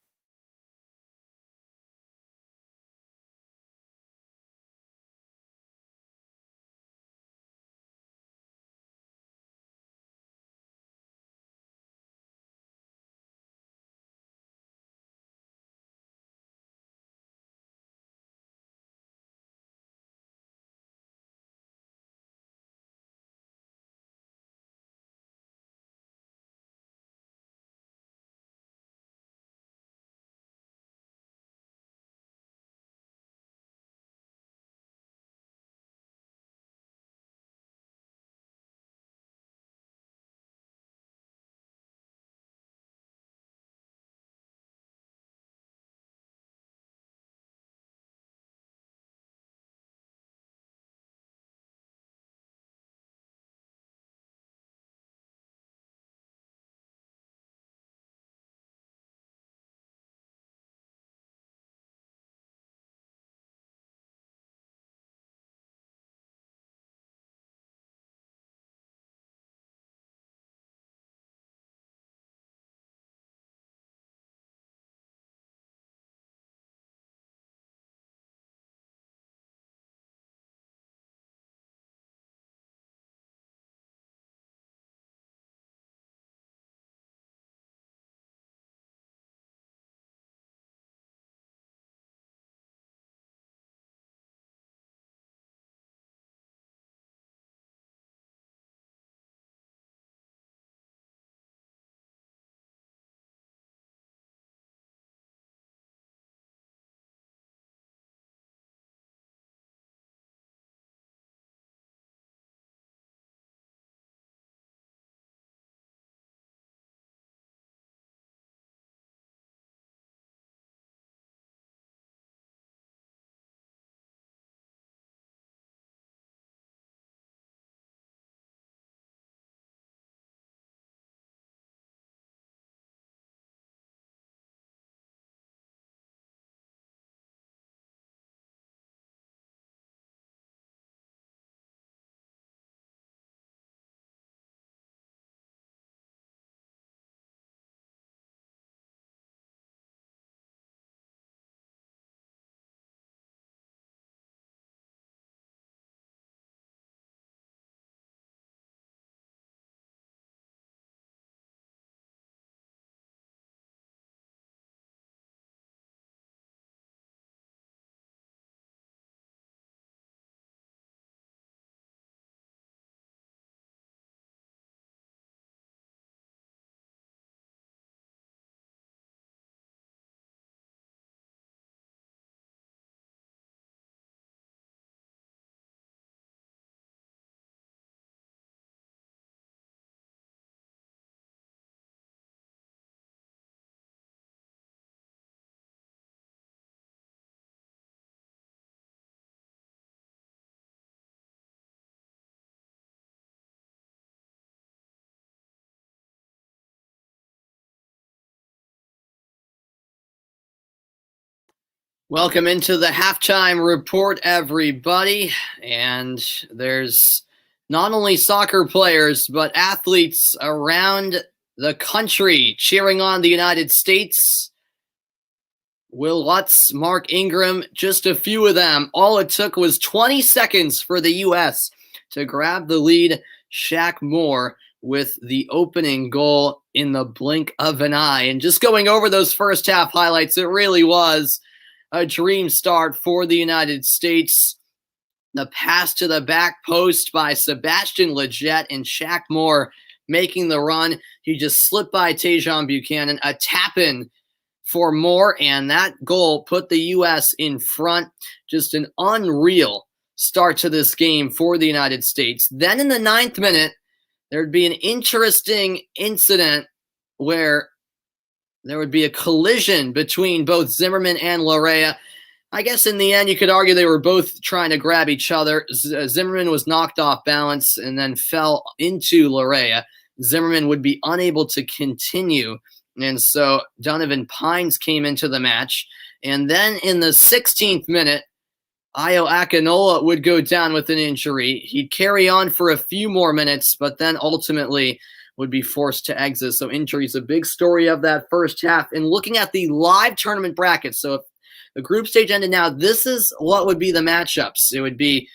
Welcome into the halftime report, everybody. And there's not only soccer players, but athletes around the country cheering on the United States. Will Lutz, Mark Ingram, just a few of them. All it took was 20 seconds for the U.S. to grab the lead. Shaq Moore with the opening goal in the blink of an eye. And just going over those first half highlights, it really was a dream start for the United States. The pass to the back post by Sebastian Lletget and Shaq Moore making the run. He just slipped by Tajon Buchanan, a tap-in for Moore, and that goal put the U.S. in front. Just an unreal start to this game for the United States. Then in the 9th minute, there'd be an interesting incident where there would be a collision between both Zimmerman and Larea. I guess in the end, you could argue they were both trying to grab each other. Zimmerman was knocked off balance and then fell into Larea. Zimmerman would be unable to continue. And so Donovan Pines came into the match. And then in the 16th minute, Io Akinola would go down with an injury. He'd carry on for a few more minutes, but then ultimately would be forced to exit. So injury is a big story of that first half. And looking at the live tournament bracket, so if the group stage ended now, this is what would be the matchups. It would be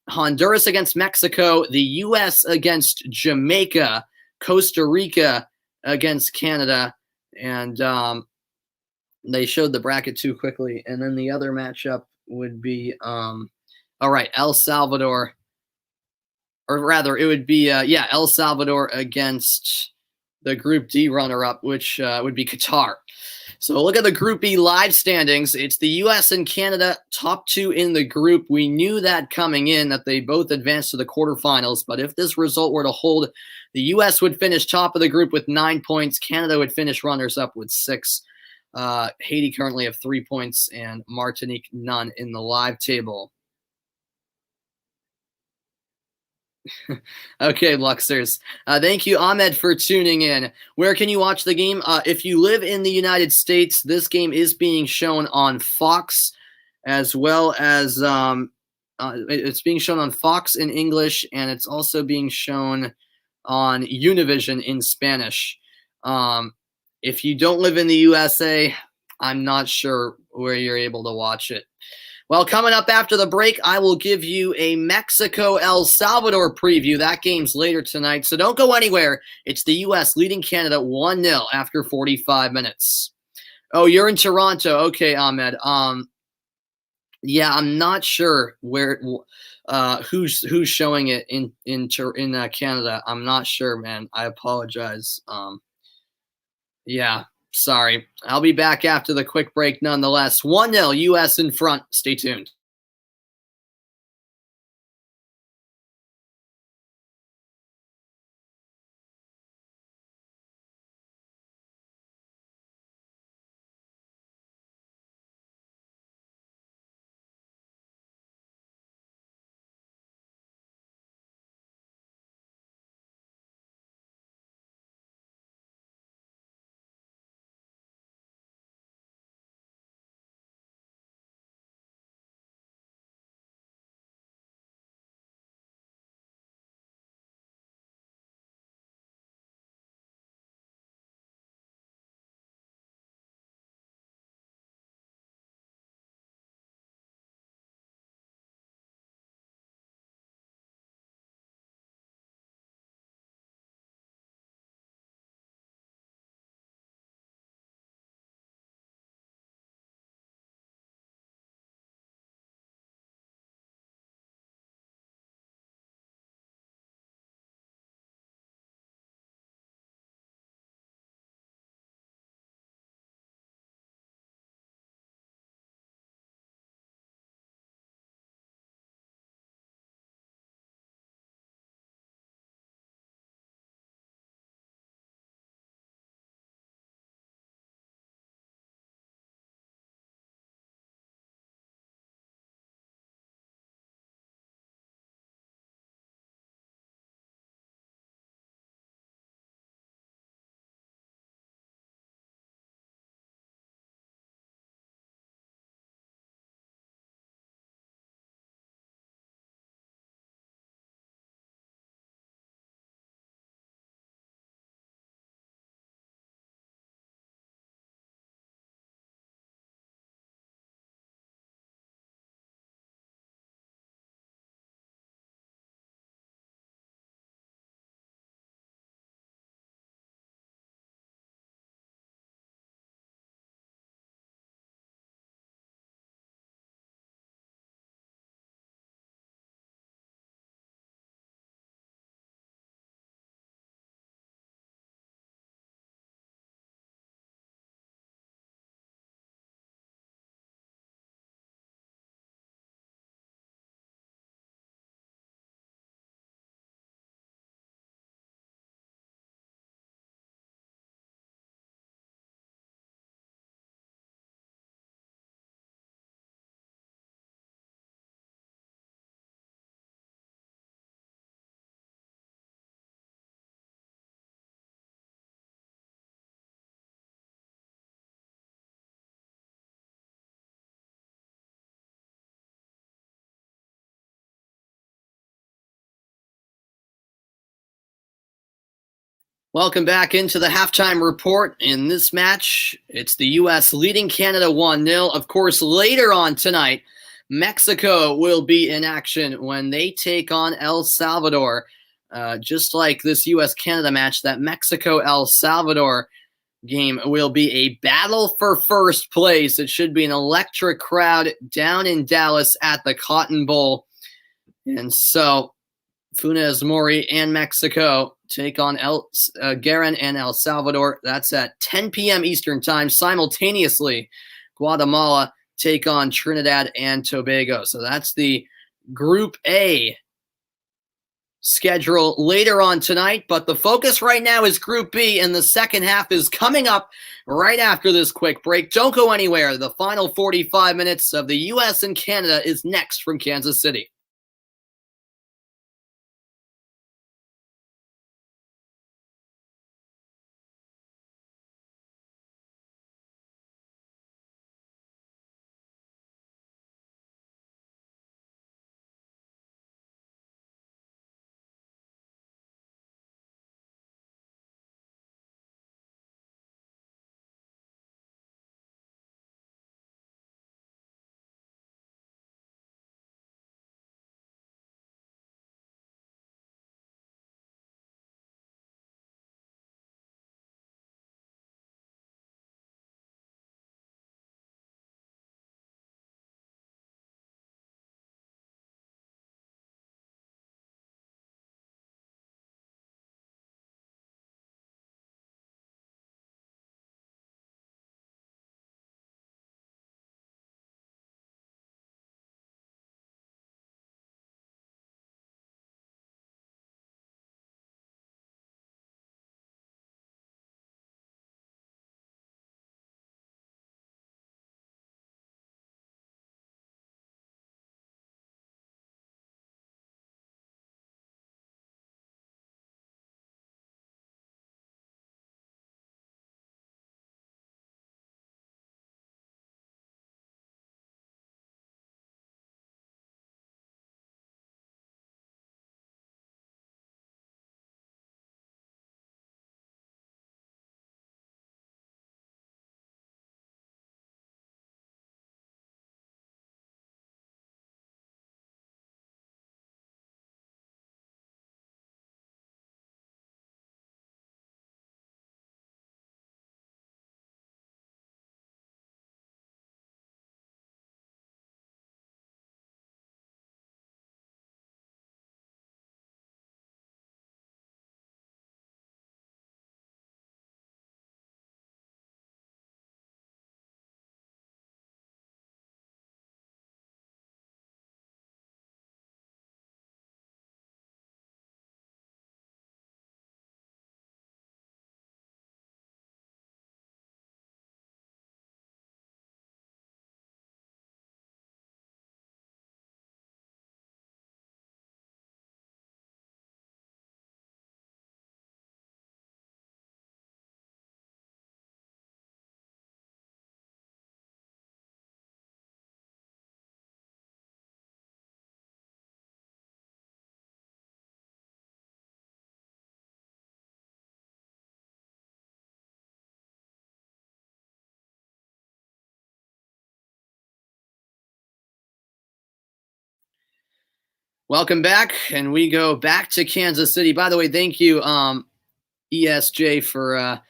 Honduras against Mexico, the U.S. against Jamaica, Costa Rica against Canada, and they showed the bracket too quickly. And then the other matchup would be, El Salvador, or rather, it would be, El Salvador against the Group D runner-up, which would be Qatar. So look at the Group B live standings. It's the U.S. and Canada, top two in the group. We knew that coming in, that they both advanced to the quarterfinals. But if this result were to hold, the U.S. would finish top of the group with 9 points. Canada would finish runners-up with 6. Haiti currently have 3 points, and Martinique none in the live table. Okay, Luxers. Thank you, Ahmed, for tuning in. Where can you watch the game? If you live in the United States, this game is being shown on Fox, as well as it's being shown on Fox in English, and it's also being shown on Univision in Spanish. If you don't live in the USA, I'm not sure where you're able to watch it. Well, coming up after the break, I will give you a Mexico-El Salvador preview. That game's later tonight, so don't go anywhere. It's the U.S. leading Canada 1-0 after 45 minutes. Oh, you're in Toronto. Okay, Ahmed. Yeah, I'm not sure where who's showing it in Canada. I'm not sure, man. I apologize. Yeah. Sorry. I'll be back after the quick break nonetheless. 1-0 U.S. in front. Stay tuned. Welcome back into the halftime report. In this match, it's the U.S. leading Canada 1-0. Of course, later on tonight, Mexico will be in action when they take on El Salvador. Just like this U.S.-Canada match, that Mexico-El Salvador game will be a battle for first place. It should be an electric crowd down in Dallas at the Cotton Bowl. And so Funes Mori and Mexico take on Guerin and El Salvador. That's at 10 p.m. Eastern Time. Simultaneously, Guatemala take on Trinidad and Tobago. So that's the Group A schedule later on tonight. But the focus right now is Group B, and the second half is coming up right after this quick break. Don't go anywhere. The final 45 minutes of the U.S. and Canada is next from Kansas City. Welcome back, and we go back to Kansas City. By the way, thank you, ESJ, for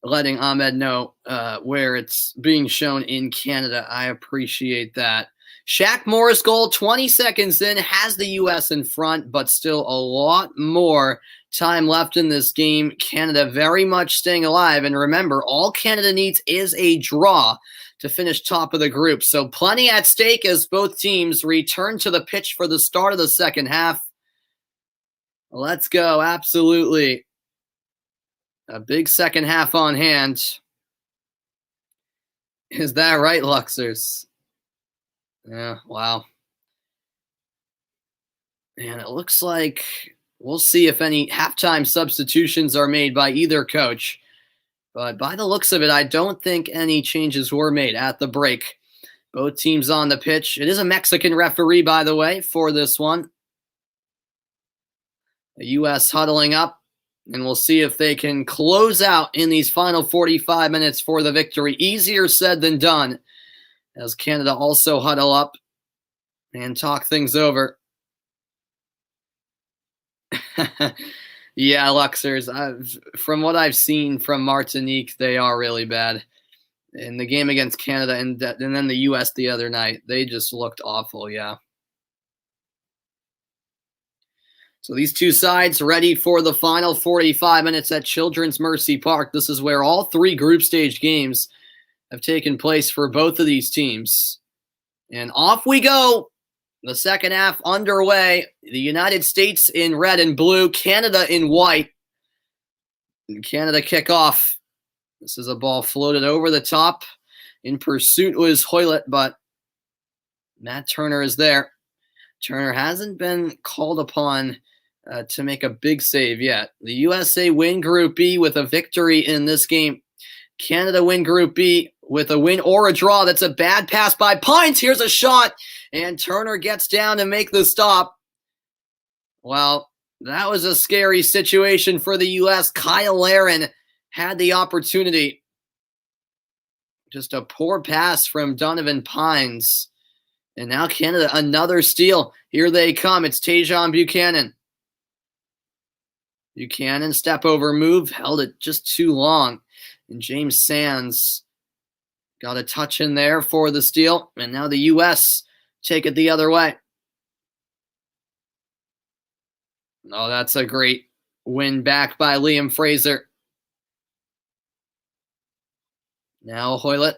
letting Ahmed know where it's being shown in Canada. I appreciate that. Shaq Morris goal, 20 seconds in, has the U.S. in front, but still a lot more time left in this game. Canada very much staying alive. And remember, all Canada needs is a draw to finish top of the group. So plenty at stake as both teams return to the pitch for the start of the second half. Let's go. Absolutely. A big second half on hand. Is that right, Luxers? Yeah, wow. And it looks like we'll see if any halftime substitutions are made by either coach. But by the looks of it, I don't think any changes were made at the break. Both teams on the pitch. It is a Mexican referee, by the way, for this one. The U.S. huddling up And we'll see if they can close out in these final 45 minutes for the victory. Easier said than done, as Canada also huddle up and talk things over. Yeah, Luxers. From what I've seen from Martinique, they are really bad. In the game against Canada and then the U.S. the other night, they just looked awful, yeah. So these two sides ready for the final 45 minutes at Children's Mercy Park. This is where all three group stage games have taken place for both of these teams. And off we go. The second half underway. The United States in red and blue, Canada in white. And Canada kick off. This is a ball floated over the top. In pursuit was Hoylett, but Matt Turner is there. Turner hasn't been called upon to make a big save yet. The USA win Group B with a victory in this game. Canada win Group B with a win or a draw. That's a bad pass by Pines. Here's a shot, and Turner gets down to make the stop. Well, that was a scary situation for the U.S. Kyle Laren had the opportunity. Just a poor pass from Donovan Pines. And now Canada, another steal. Here they come. It's Tajon Buchanan. Buchanan, step over move, held it just too long. And James Sands got a touch in there for the steal. And now the U.S. take it the other way. Oh, that's a great win back by Liam Fraser. Now Hoylett.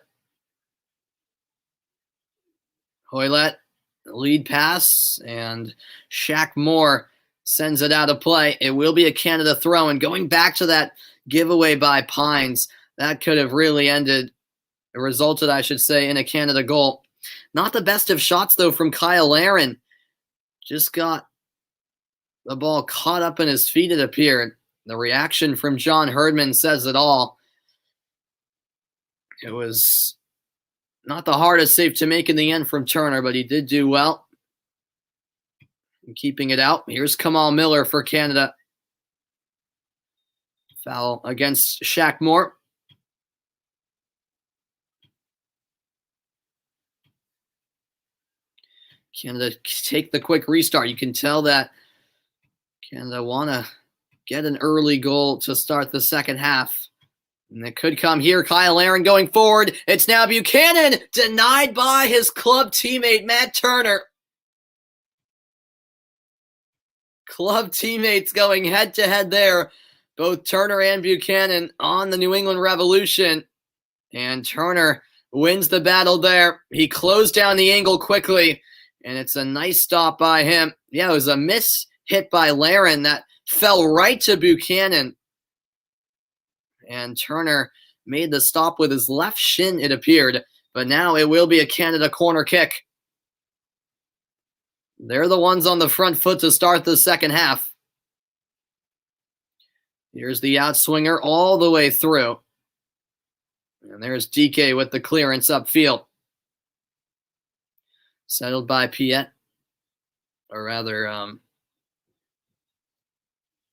Hoylett, lead pass, and Shaq Moore sends it out of play. It will be a Canada throw, and going back to that giveaway by Pines, that could have really resulted, I should say, in a Canada goal. Not the best of shots, though, from Kyle Laren. Just got the ball caught up in his feet, it appeared. The reaction from John Herdman says it all. It was not the hardest save to make in the end from Turner, but he did do well. And keeping it out. Here's Kamal Miller for Canada. Foul against Shaq Moore. Canada take the quick restart. You can tell that Canada want to get an early goal to start the second half. And it could come here. Kyle Laren going forward. It's now Buchanan, denied by his club teammate, Matt Turner. Club teammates going head-to-head there. Both Turner and Buchanan on the New England Revolution. And Turner wins the battle there. He closed down the angle quickly, and it's a nice stop by him. Yeah, it was a miss hit by Laren that fell right to Buchanan. And Turner made the stop with his left shin, it appeared. But now it will be a Canada corner kick. They're the ones on the front foot to start the second half. Here's the outswinger all the way through. And there's DK with the clearance upfield. Settled by Piet. Or rather,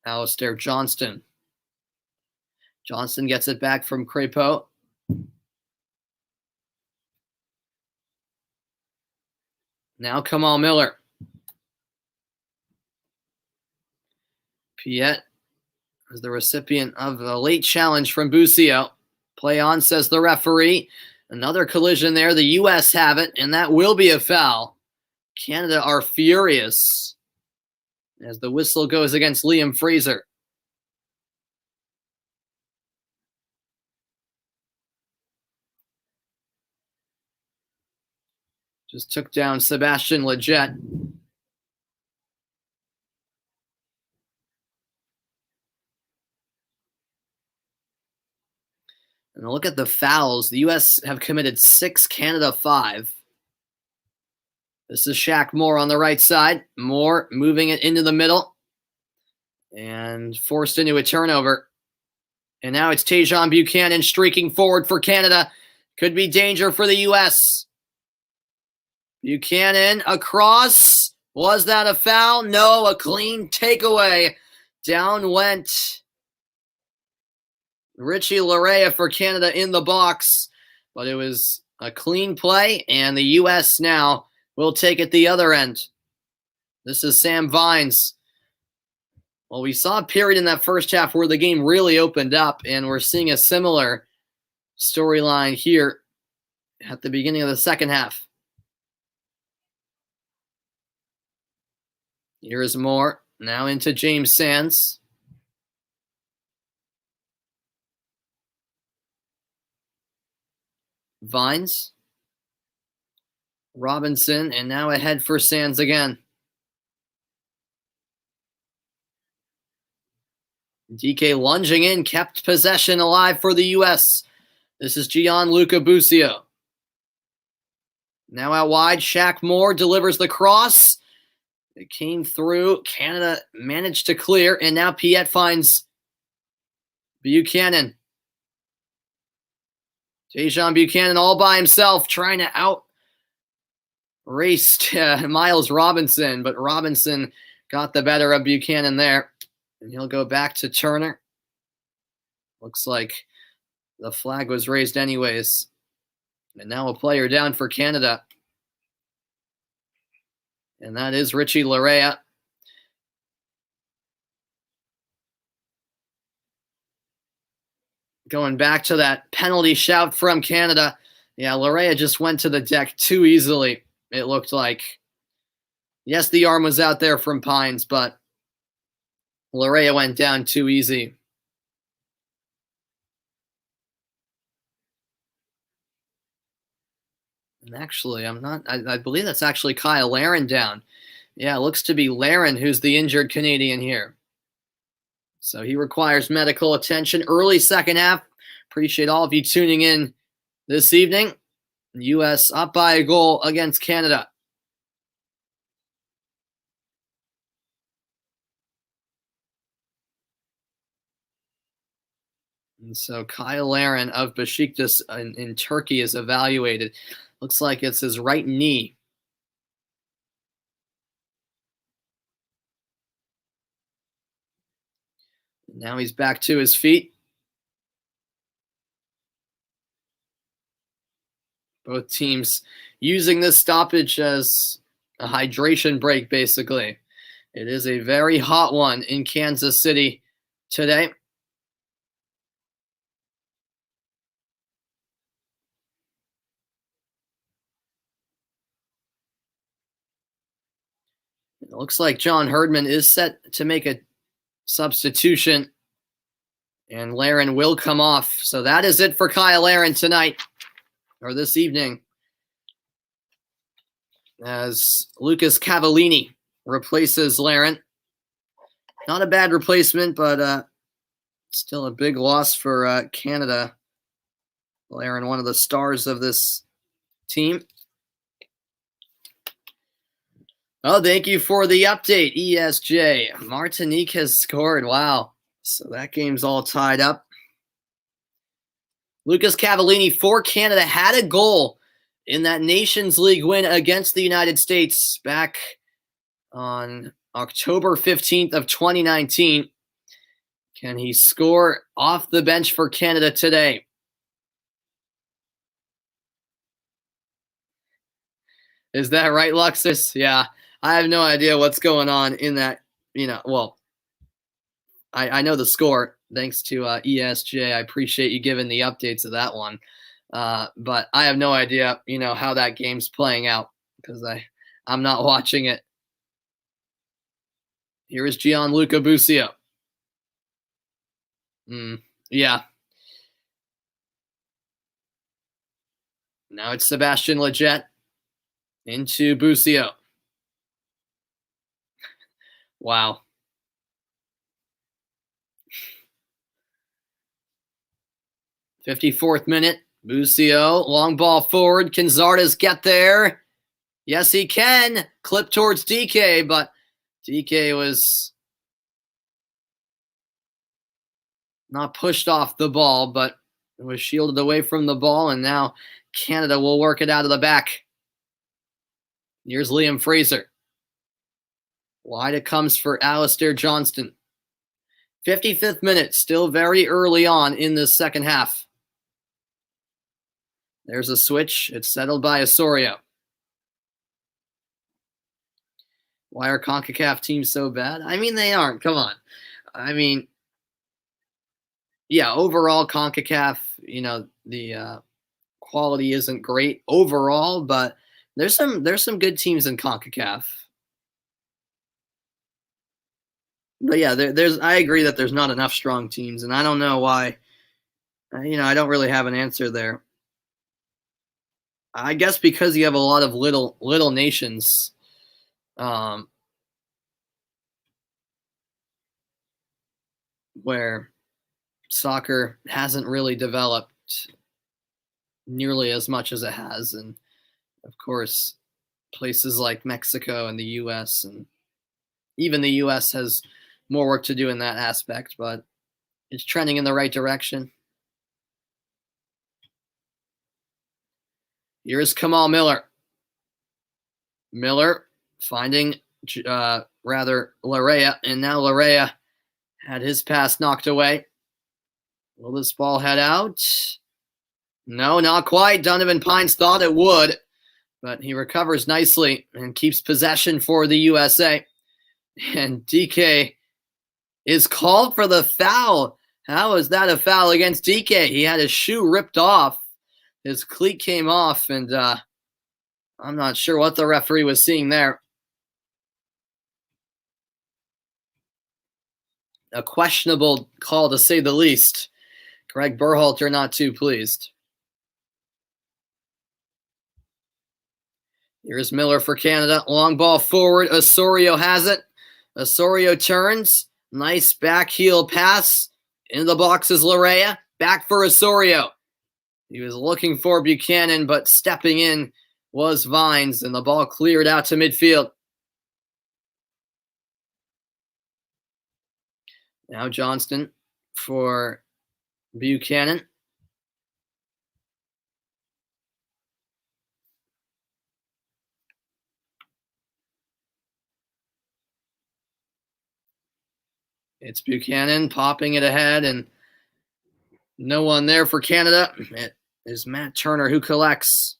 Alistair Johnston. Johnston gets it back from Crépeau. Now Kamal Miller. Piet is the recipient of a late challenge from Busio. Play on, says the referee. Another collision there. The U.S. have it, and that will be a foul. Canada are furious as the whistle goes against Liam Fraser. Just took down Sebastian Lletget. And look at the fouls. The U.S. have committed 6, Canada 5. This is Shaq Moore on the right side. Moore moving it into the middle. And forced into a turnover. And now it's Tajon Buchanan streaking forward for Canada. Could be danger for the U.S. Buchanan across. Was that a foul? No, a clean takeaway. Down went Richie Larea for Canada in the box, but it was a clean play, and the U.S. now will take it the other end. This is Sam Vines. Well, we saw a period in that first half where the game really opened up, and we're seeing a similar storyline here at the beginning of the second half. Here's more. Now into James Sands. Vines. Robinson, and now ahead for Sands again. DK lunging in, kept possession alive for the U.S. This is Gianluca Busio. Now out wide, Shaq Moore delivers the cross. It came through. Canada managed to clear, and now Piet finds Buchanan. Dejan Buchanan all by himself, trying to out-race Miles Robinson, but Robinson got the better of Buchanan there, and he'll go back to Turner. Looks like the flag was raised anyways, and now a player down for Canada, and that is Richie Larea. Going back to that penalty shout from Canada. Yeah, Larea just went to the deck too easily, it looked like. Yes, the arm was out there from Pines, but Larea went down too easy. And actually, I believe that's actually Kyle Laren down. Yeah, it looks to be Laren who's the injured Canadian here. So he requires medical attention. Early second half. Appreciate all of you tuning in this evening. U.S. up by a goal against Canada. And so Kyle Laren of Besiktas in Turkey is evaluated. Looks like it's his right knee. Now he's back to his feet. Both teams using this stoppage as a hydration break, basically. It is a very hot one in Kansas City today. It looks like John Herdman is set to make a substitution, and Laren will come off. So that is it for Kyle Laren tonight, or this evening, as Lucas Cavallini replaces Laren. Not a bad replacement, but still a big loss for Canada. Laren, one of the stars of this team. Oh, thank you for the update, ESJ. Martinique has scored. Wow. So that game's all tied up. Lucas Cavallini for Canada had a goal in that Nations League win against the United States back on October 15th of 2019. Can he score off the bench for Canada today? Is that right, Luxus? Yeah. I have no idea what's going on in that, well, I know the score thanks to ESJ. I appreciate you giving the updates of that one. But I have no idea, how that game's playing out because I'm not watching it. Here is Gianluca Busio. Yeah. Now it's Sebastian Lletget into Busio. Wow. '54th minute. Busio, long ball forward. Can Zardes get there? Yes, he can. Clip towards DK, but DK was not pushed off the ball, but was shielded away from the ball, and now Canada will work it out of the back. Here's Liam Fraser. Wide it comes for Alistair Johnston. 55th minute, still very early on in the second half. There's a switch. It's settled by Osorio. Why are CONCACAF teams so bad? I mean, they aren't. Come on. I mean, yeah, overall CONCACAF, the quality isn't great overall, but there's some good teams in CONCACAF. But yeah, I agree that there's not enough strong teams, and I don't know why. I don't really have an answer there. I guess because you have a lot of little nations. Where soccer hasn't really developed nearly as much as it has. And of course, places like Mexico and the US, and even the US has more work to do in that aspect, but it's trending in the right direction. Here's Kamal Miller. Miller finding Larea, and now Larea had his pass knocked away. Will this ball head out? No, not quite. Donovan Pines thought it would, but he recovers nicely and keeps possession for the USA. And DK is called for the foul. How is that a foul against DK? He had his shoe ripped off. His cleat came off, and I'm not sure what the referee was seeing there. A questionable call, to say the least. Greg Berhalter not too pleased. Here's Miller for Canada. Long ball forward. Osorio has it. Osorio turns. Nice back heel pass. Into the box is Larea. Back for Osorio. He was looking for Buchanan, but stepping in was Vines, and the ball cleared out to midfield. Now Johnston for Buchanan. It's Buchanan popping it ahead, and no one there for Canada. It is Matt Turner who collects.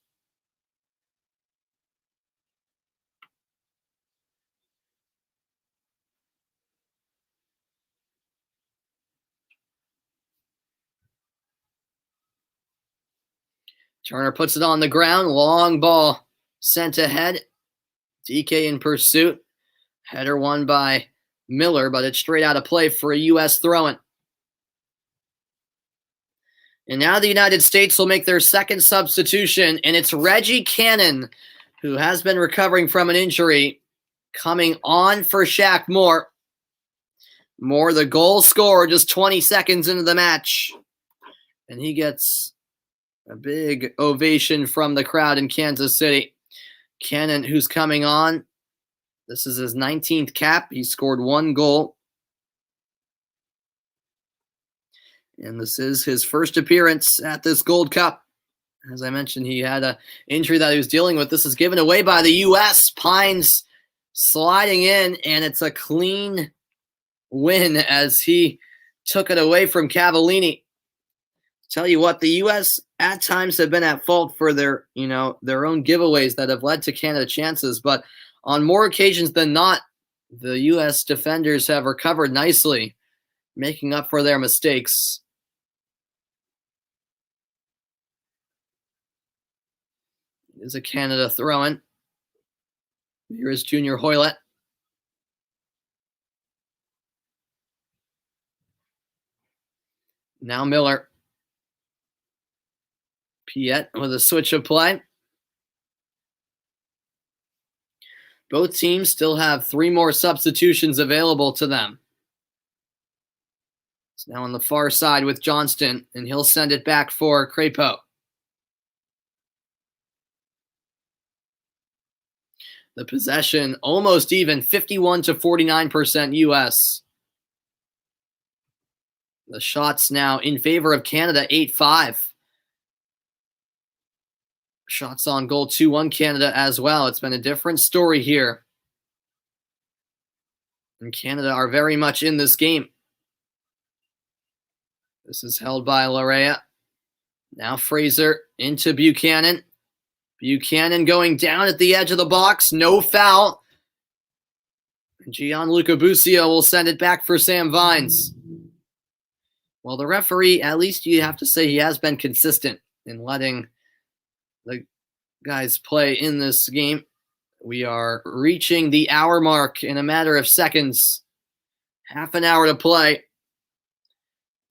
Turner puts it on the ground. Long ball sent ahead. DK in pursuit. Header won by Miller, but it's straight out of play for a U.S. throw-in. And now the United States will make their second substitution, and it's Reggie Cannon, who has been recovering from an injury, coming on for Shaq Moore. Moore, the goal scorer, just 20 seconds into the match. And he gets a big ovation from the crowd in Kansas City. Cannon, who's coming on. This is his 19th cap. He scored 1 goal. And this is his first appearance at this Gold Cup. As I mentioned, he had an injury that he was dealing with. This is given away by the U.S. Pines sliding in, and it's a clean win as he took it away from Cavallini. Tell you what, the U.S. at times have been at fault for their own giveaways that have led to Canada chances, but on more occasions than not, the U.S. defenders have recovered nicely, making up for their mistakes. Is a Canada throw-in. Here is Junior Hoylett. Now Miller. Piet with a switch of play. Both teams still have 3 more substitutions available to them. It's now on the far side with Johnston, and he'll send it back for Crépeau. The possession almost even, 51 to 49% U.S. The shots now in favor of Canada, 8-5. Shots on goal, 2-1 Canada as well. It's been a different story here. And Canada are very much in this game. This is held by Larea. Now Fraser into Buchanan. Buchanan going down at the edge of the box. No foul. Gianluca Busio will send it back for Sam Vines. Well, the referee, at least you have to say he has been consistent in letting the guys play in this game. We are reaching the hour mark in a matter of seconds. Half an hour to play.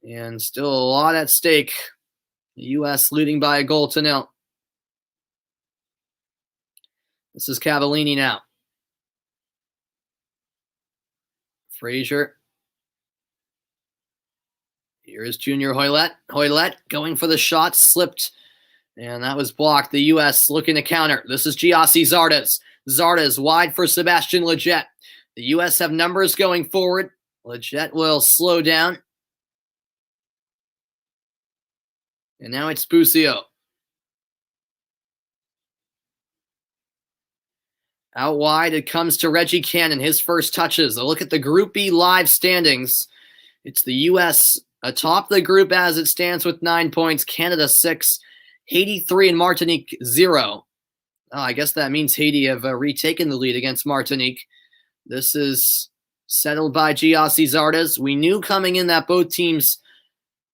And still a lot at stake. The U.S. leading by a 1-0. This is Cavallini now. Frazier. Here is Junior Hoylett. Hoylett going for the shot, slipped, and that was blocked. The U.S. looking to counter. This is Giassi Zardes. Zardes wide for Sebastian Lletget. The U.S. have numbers going forward. Lletget will slow down. And now it's Busio. Out wide, it comes to Reggie Cannon, his first touches. A look at the Group B live standings. It's the U.S. atop the group as it stands with 9 points. Canada 6, Haiti 3, and Martinique 0. Oh, I guess that means Haiti have retaken the lead against Martinique. This is settled by Giassi Zardes. We knew coming in that both teams,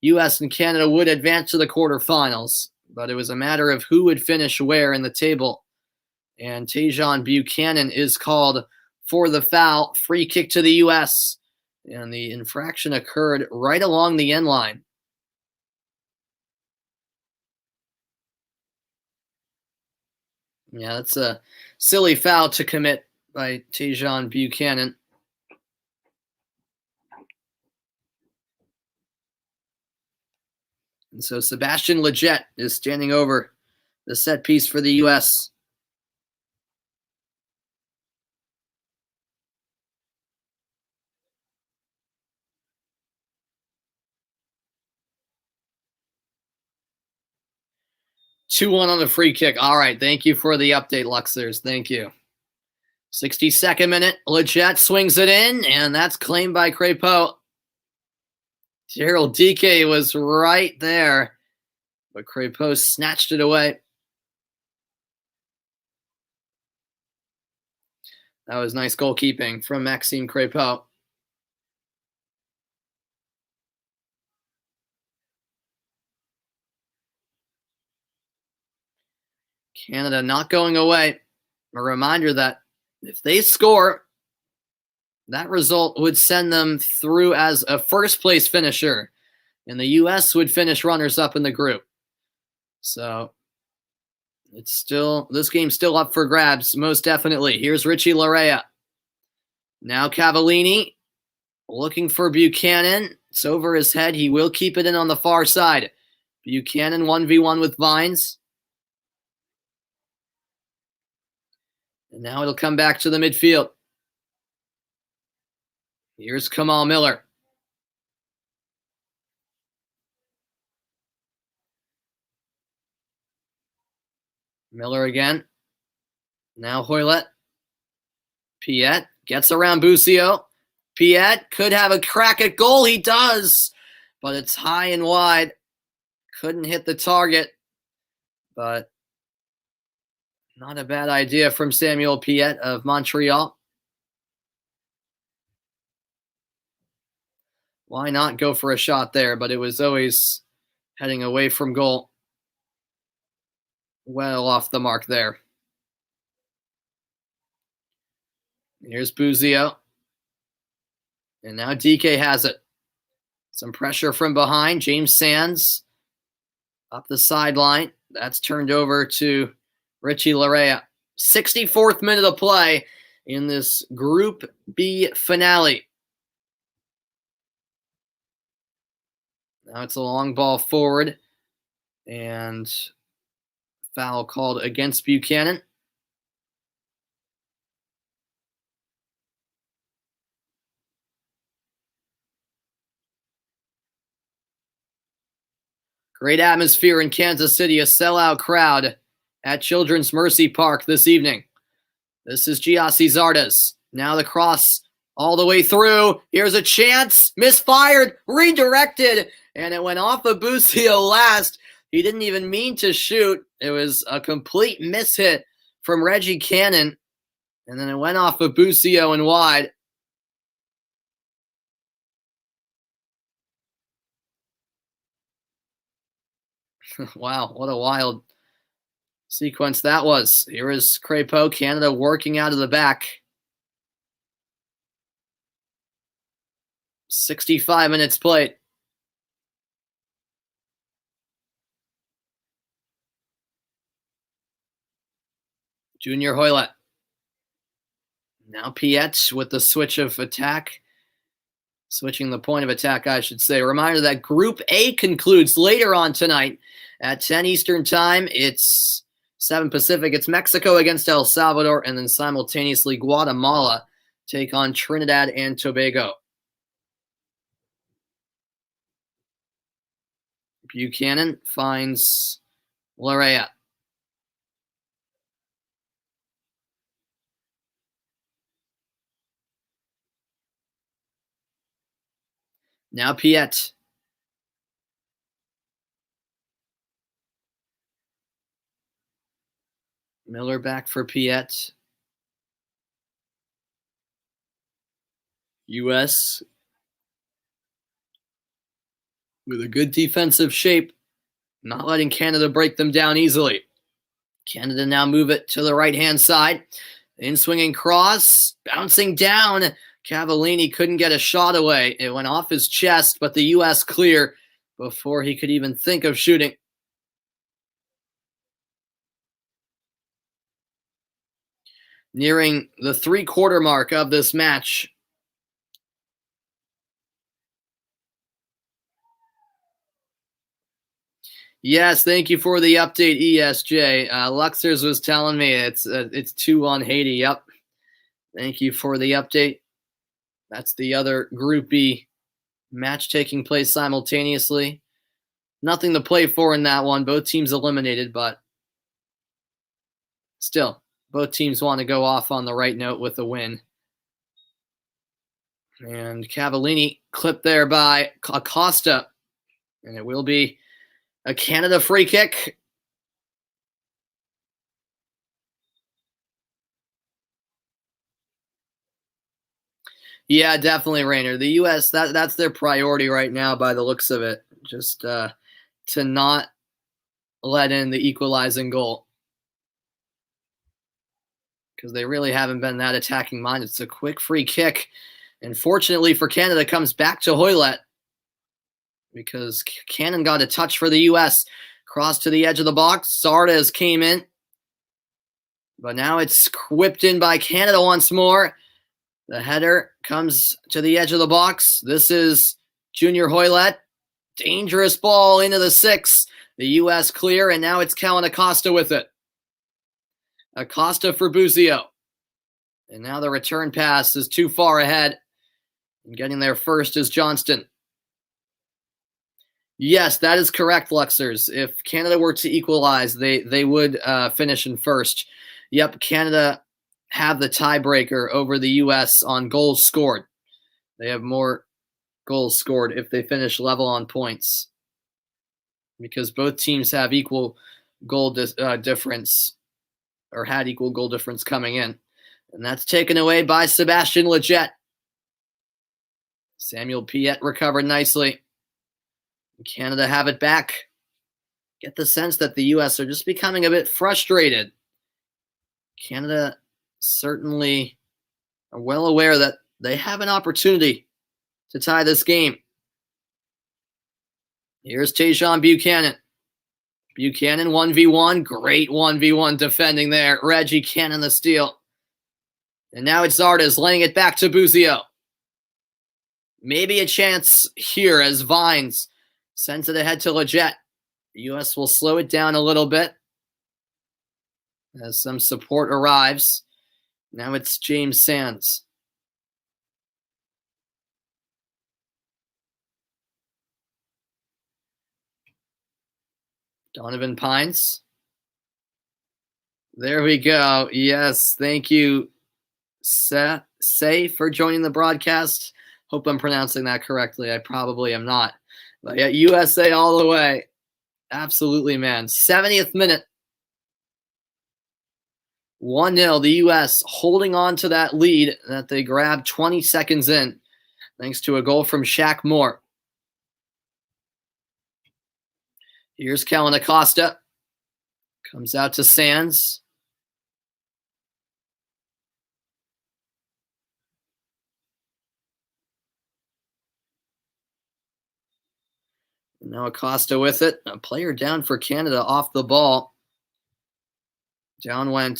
U.S. and Canada, would advance to the quarterfinals, but it was a matter of who would finish where in the table. And Tajon Buchanan is called for the foul. Free kick to the U.S., and the infraction occurred right along the end line. Yeah, that's a silly foul to commit by Tajon Buchanan. And so Sebastian Lletget is standing over the set piece for the U.S. Two-one on the free kick. All right, thank you for the update, Luxers. Thank you. 62nd minute, Lletget swings it in, and that's claimed by Crépeau. Gerald DK was right there, but Crépeau snatched it away. That was nice goalkeeping from Maxime Crépeau. Canada not going away. A reminder that if they score, that result would send them through as a first-place finisher, and the U.S. would finish runners-up in the group. So this game's still up for grabs, most definitely. Here's Richie Larea. Now Cavallini looking for Buchanan. It's over his head. He will keep it in on the far side. Buchanan 1v1 with Vines. And now it'll come back to the midfield. Here's Kamal Miller. Miller again. Now Hoylett. Piet gets around Busio. Piet could have a crack at goal. He does. But it's high and wide. Couldn't hit the target. But not a bad idea from Samuel Piet of Montreal. Why not go for a shot there? But it was always heading away from goal. Well off the mark there. Here's Busio. And now DK has it. Some pressure from behind. James Sands up the sideline. That's turned over to Richie Larea. 64th minute of play in this Group B finale. Now it's a long ball forward. And foul called against Buchanan. Great atmosphere in Kansas City, a sellout crowd at Children's Mercy Park this evening. This is Giassi Zardes. Now the cross all the way through. Here's a chance. Misfired. Redirected. and it went off of Busio last. He didn't even mean to shoot. It was a complete mishit from Reggie Cannon, and then it went off of Busio and wide. Wow, what a wild sequence that was. Here is Crépeau, Canada working out of the back. 65 minutes played. Junior Hoylett. Now Piet with the switch of attack. Switching the point of attack, I should say. Reminder that Group A concludes later on tonight at 10 Eastern Time. It's 7 Pacific. It's Mexico against El Salvador, and then simultaneously Guatemala take on Trinidad and Tobago. Buchanan finds Larea. Now Piet. Miller back for Piet. U.S. with a good defensive shape, not letting Canada break them down easily. Canada now move it to the right-hand side. In-swinging cross, bouncing down. Cavallini couldn't get a shot away. It went off his chest, but the U.S. clear before he could even think of shooting. Nearing the 3-quarter mark of this match. Yes, thank you for the update, ESJ. Luxers was telling me it's 2-1 Haiti. Yep. Thank you for the update. That's the other Group B match taking place simultaneously. Nothing to play for in that one. Both teams eliminated, but still, both teams want to go off on the right note with a win. And Cavallini clipped there by Acosta. And it will be a Canada free kick. Yeah, definitely, Rainer. The U.S., that's their priority right now by the looks of it. Just to not let in the equalizing goal. Because they really haven't been that attacking minded. It's a quick free kick. And fortunately for Canada, comes back to Hoylett. Because Cannon got a touch for the U.S. Cross to the edge of the box. Sardes came in. But now it's whipped in by Canada once more. The header comes to the edge of the box. This is Junior Hoylett. Dangerous ball into the 6. The U.S. clear, and now it's Kellen Acosta with it. Acosta for Busio. And now the return pass is too far ahead. And getting there first is Johnston. Yes, that is correct, Luxers. If Canada were to equalize, they would finish in first. Yep, Canada have the tiebreaker over the U.S. on goals scored. They have more goals scored if they finish level on points. Because both teams have equal goal difference, or had equal goal difference coming in. And that's taken away by Sebastian Lletget. Samuel Piet recovered nicely. Canada have it back. Get the sense that the U.S. are just becoming a bit frustrated. Canada certainly are well aware that they have an opportunity to tie this game. Here's Tajon Buchanan. Buchanan 1v1. Great 1v1 defending there. Reggie Cannon the steal. And now it's Zardes laying it back to Busio. Maybe a chance here as Vines sends it ahead to Lletget. The U.S. will slow it down a little bit as some support arrives. Now it's James Sands. Donovan Pines. There we go. Yes, thank you, Say, for joining the broadcast. Hope I'm pronouncing that correctly. I probably am not. But yeah, USA all the way. Absolutely, man. 70th minute. 1-0, the U.S. holding on to that lead that they grabbed 20 seconds in, thanks to a goal from Shaq Moore. Here's Kellen Acosta. Comes out to Sands. Now Acosta with it. A player down for Canada off the ball. Down went,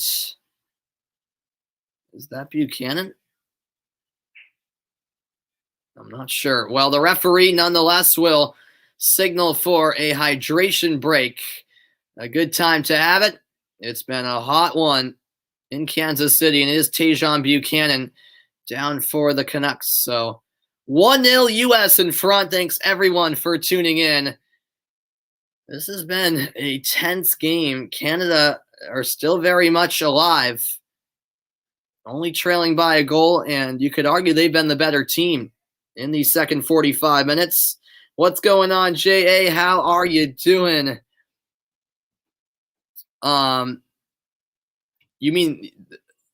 is that Buchanan? I'm not sure. Well, the referee nonetheless will signal for a hydration break. A good time to have it. It's been a hot one in Kansas City, and it is Tajon Buchanan down for the Canucks. So 1-0 U.S. in front. Thanks, everyone, for tuning in. This has been a tense game. Canada are still very much alive, only trailing by a goal, and you could argue they've been the better team in the second 45 minutes. What's going on, J.A.? How are you doing? You mean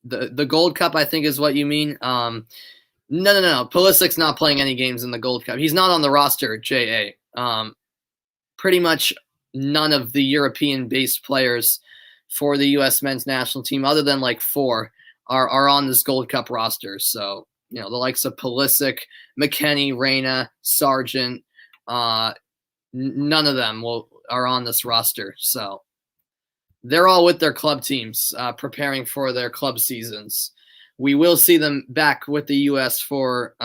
the Gold Cup, I think is what you mean. No. Pulisic's not playing any games in the Gold Cup. He's not on the roster, J.A. Pretty much none of the European-based players for the U.S. men's national team, other than like 4, are on this Gold Cup roster. So, the likes of Pulisic, McKennie, Reyna, Sargent, none of them are on this roster. So they're all with their club teams, preparing for their club seasons. We will see them back with the U.S. for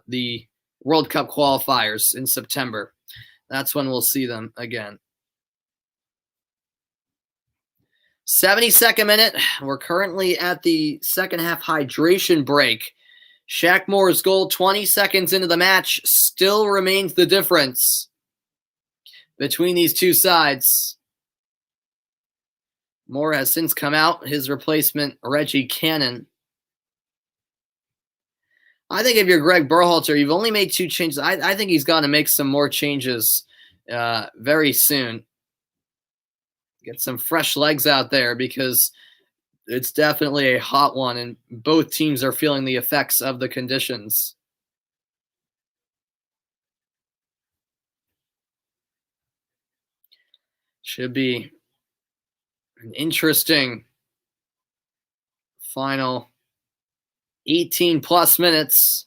the World Cup qualifiers in September. That's when we'll see them again. 72nd minute. We're currently at the second half hydration break. Shaq Moore's goal 20 seconds into the match still remains the difference between these two sides. Moore has since come out. His replacement, Reggie Cannon. I think if you're Greg Berhalter, you've only made 2 changes. I think he's got to make some more changes very soon. Get some fresh legs out there, because it's definitely a hot one, and both teams are feeling the effects of the conditions. Should be an interesting final 18-plus minutes.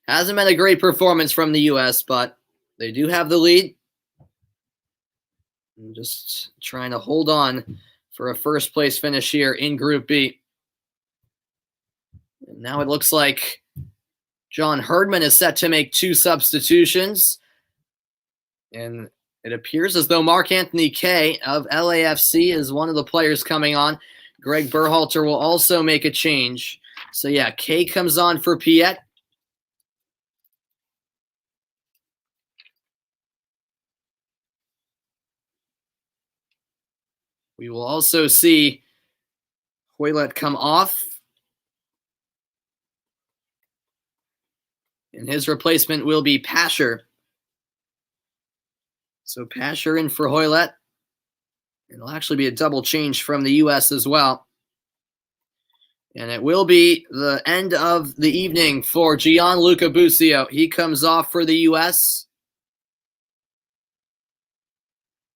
Hasn't been a great performance from the U.S., but they do have the lead. I'm just trying to hold on for a first-place finish here in Group B. And now it looks like John Herdman is set to make 2 substitutions. And it appears as though Mark-Anthony Kaye of LAFC is one of the players coming on. Greg Berhalter will also make a change. So, yeah, Kaye comes on for Piet. We will also see Hoylett come off. And his replacement will be Pasher. So Pasher in for Hoylett. It'll actually be a double change from the U.S. as well. And it will be the end of the evening for Gianluca Busio. He comes off for the U.S.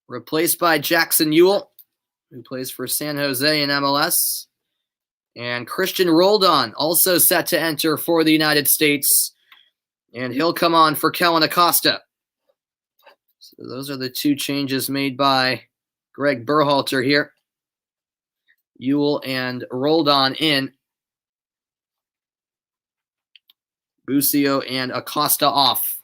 Replaced by Jackson Ewell, who plays for San Jose in MLS. And Christian Roldan also set to enter for the United States. And he'll come on for Kellen Acosta. So those are the 2 changes made by Greg Berhalter here. Ewell and Roldan in. Busio and Acosta off.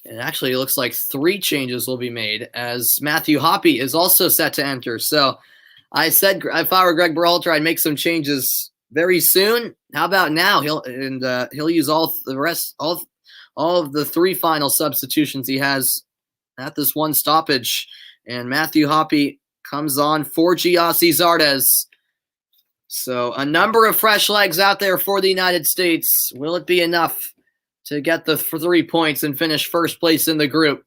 And actually, it looks like 3 changes will be made, as Matthew Hoppe is also set to enter. So I said if I were Greg Berhalter, I'd make some changes very soon. How about now? He'll use all of the 3 final substitutions he has at this one stoppage. And Matthew Hoppe comes on for Giassi Zardes. So a number of fresh legs out there for the United States. Will it be enough to get the 3 points and finish first place in the group?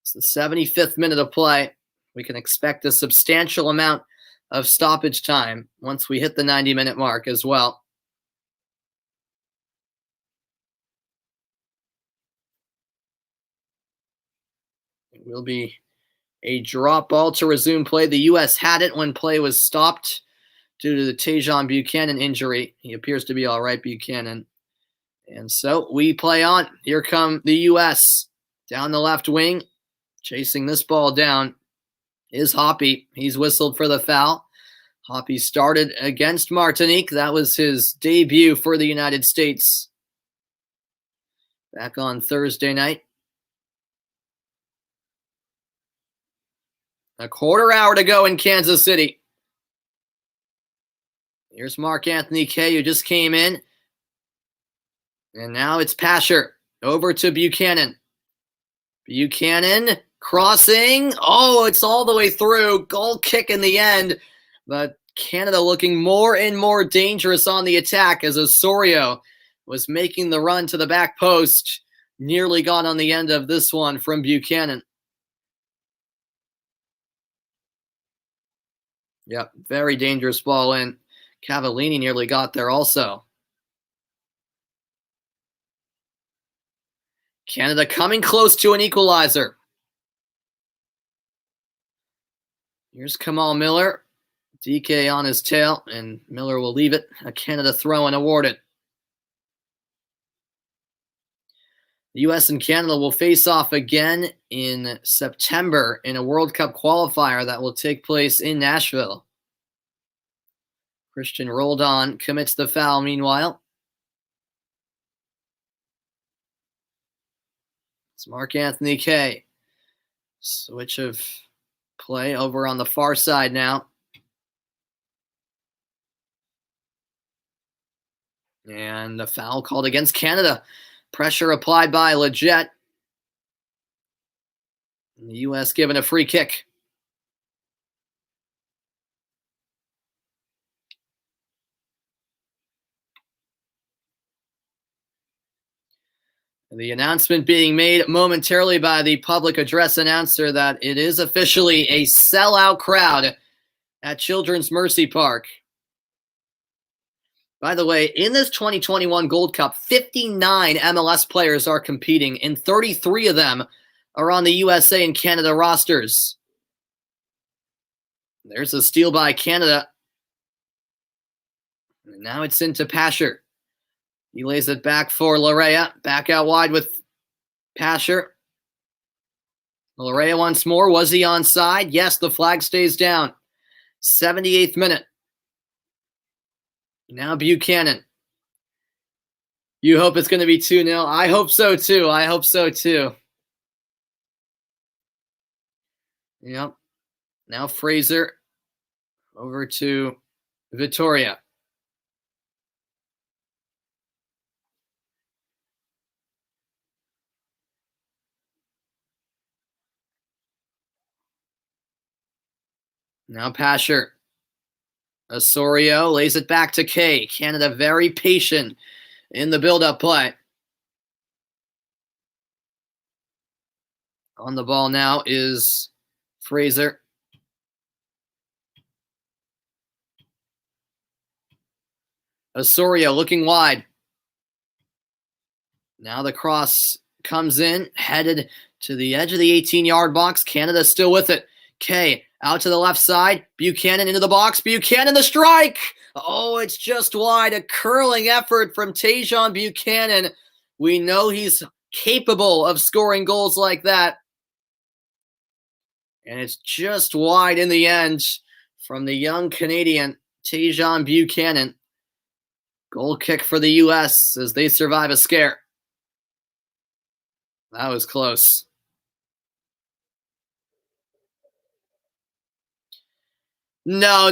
It's the 75th minute of play. We can expect a substantial amount of stoppage time once we hit the 90-minute mark as well. It will be a drop ball to resume play. The U.S. had it when play was stopped due to the Tajon Buchanan injury. He appears to be all right, Buchanan. And so we play on. Here come the U.S. down the left wing. Chasing this ball down is Hoppy. He's whistled for the foul. Hoppy started against Martinique. That was his debut for the United States back on Thursday night. A quarter hour to go in Kansas City. Here's Mark-Anthony Kaye, who just came in. And now it's Pasher. Over to Buchanan. Buchanan crossing. Oh, it's all the way through. Goal kick in the end. But Canada looking more and more dangerous on the attack as Osorio was making the run to the back post. Nearly got on the end of this one from Buchanan. Yep, very dangerous ball in. Cavallini nearly got there also. Canada coming close to an equalizer. Here's Kamal Miller. DK on his tail, and Miller will leave it. A Canada throw-in awarded. The U.S. and Canada will face off again in September in a World Cup qualifier that will take place in Nashville. Christian Roldan commits the foul meanwhile. It's Mark-Anthony Kaye. Switch of play over on the far side now. And the foul called against Canada. Pressure applied by Leggett. And the U.S. given a free kick. The announcement being made momentarily by the public address announcer that it is officially a sellout crowd at Children's Mercy Park. By the way, in this 2021 Gold Cup, 59 MLS players are competing, and 33 of them are on the USA and Canada rosters. There's a steal by Canada. And now it's into Pasher. He lays it back for Larea. Back out wide with Pasher. Larea once more. Was he onside? Yes, the flag stays down. 78th minute. Now Buchanan. You hope it's going to be 2-0. I hope so too. I hope so too. Yep. Now Fraser over to Vittoria. Now Pasher. Osorio lays it back to Kaye. Canada very patient in the build-up play. On the ball now is Fraser. Osorio looking wide. Now the cross comes in, headed to the edge of the 18-yard box. Canada still with it. Kaye out to the left side. Buchanan into the box. Buchanan the strike. Oh, it's just wide. A curling effort from Tajon Buchanan. We know he's capable of scoring goals like that. And it's just wide in the end from the young Canadian, Tajon Buchanan. Goal kick for the U.S. as they survive a scare. That was close. No,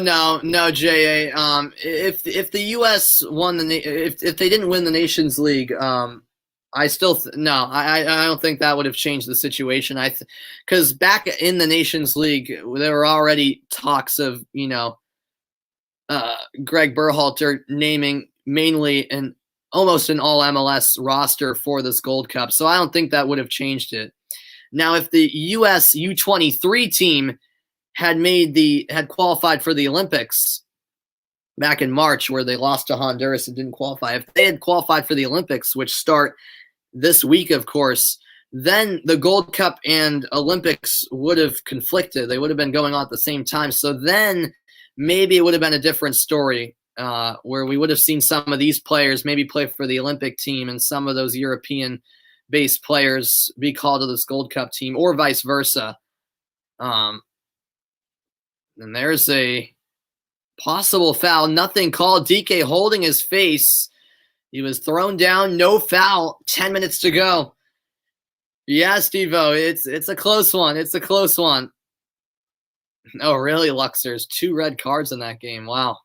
J.A. If the U.S. won if they didn't win the Nations League, I still I don't think that would have changed the situation. Because back in the Nations League, there were already talks of Greg Berhalter naming mainly almost an all MLS roster for this Gold Cup. So I don't think that would have changed it. Now, if the U.S. U23 team had qualified for the Olympics back in March, where they lost to Honduras and didn't qualify, if they had qualified for the Olympics, which start this week, of course, then the Gold Cup and Olympics would have conflicted. They would have been going on at the same time. So then maybe it would have been a different story, where we would have seen some of these players maybe play for the Olympic team and some of those European-based players be called to this Gold Cup team, or vice versa. And there's a possible foul. Nothing called. DK holding his face. He was thrown down. No foul. 10 minutes to go. Yeah, Steve-O, it's a close one. It's a close one. Oh, really, Lux? There's 2 red cards in that game. Wow.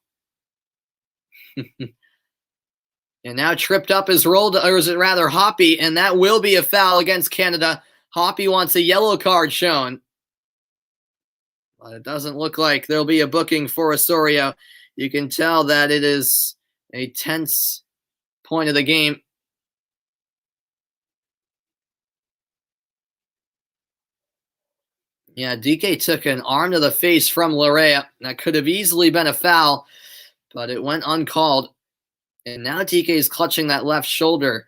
And now tripped up is rolled, or is it rather Hoppy, and that will be a foul against Canada. Hoppy wants a yellow card shown. But it doesn't look like there'll be a booking for Osorio. You can tell that it is a tense point of the game. Yeah, DK took an arm to the face from Larea. That could have easily been a foul, but it went uncalled. And now DK is clutching that left shoulder.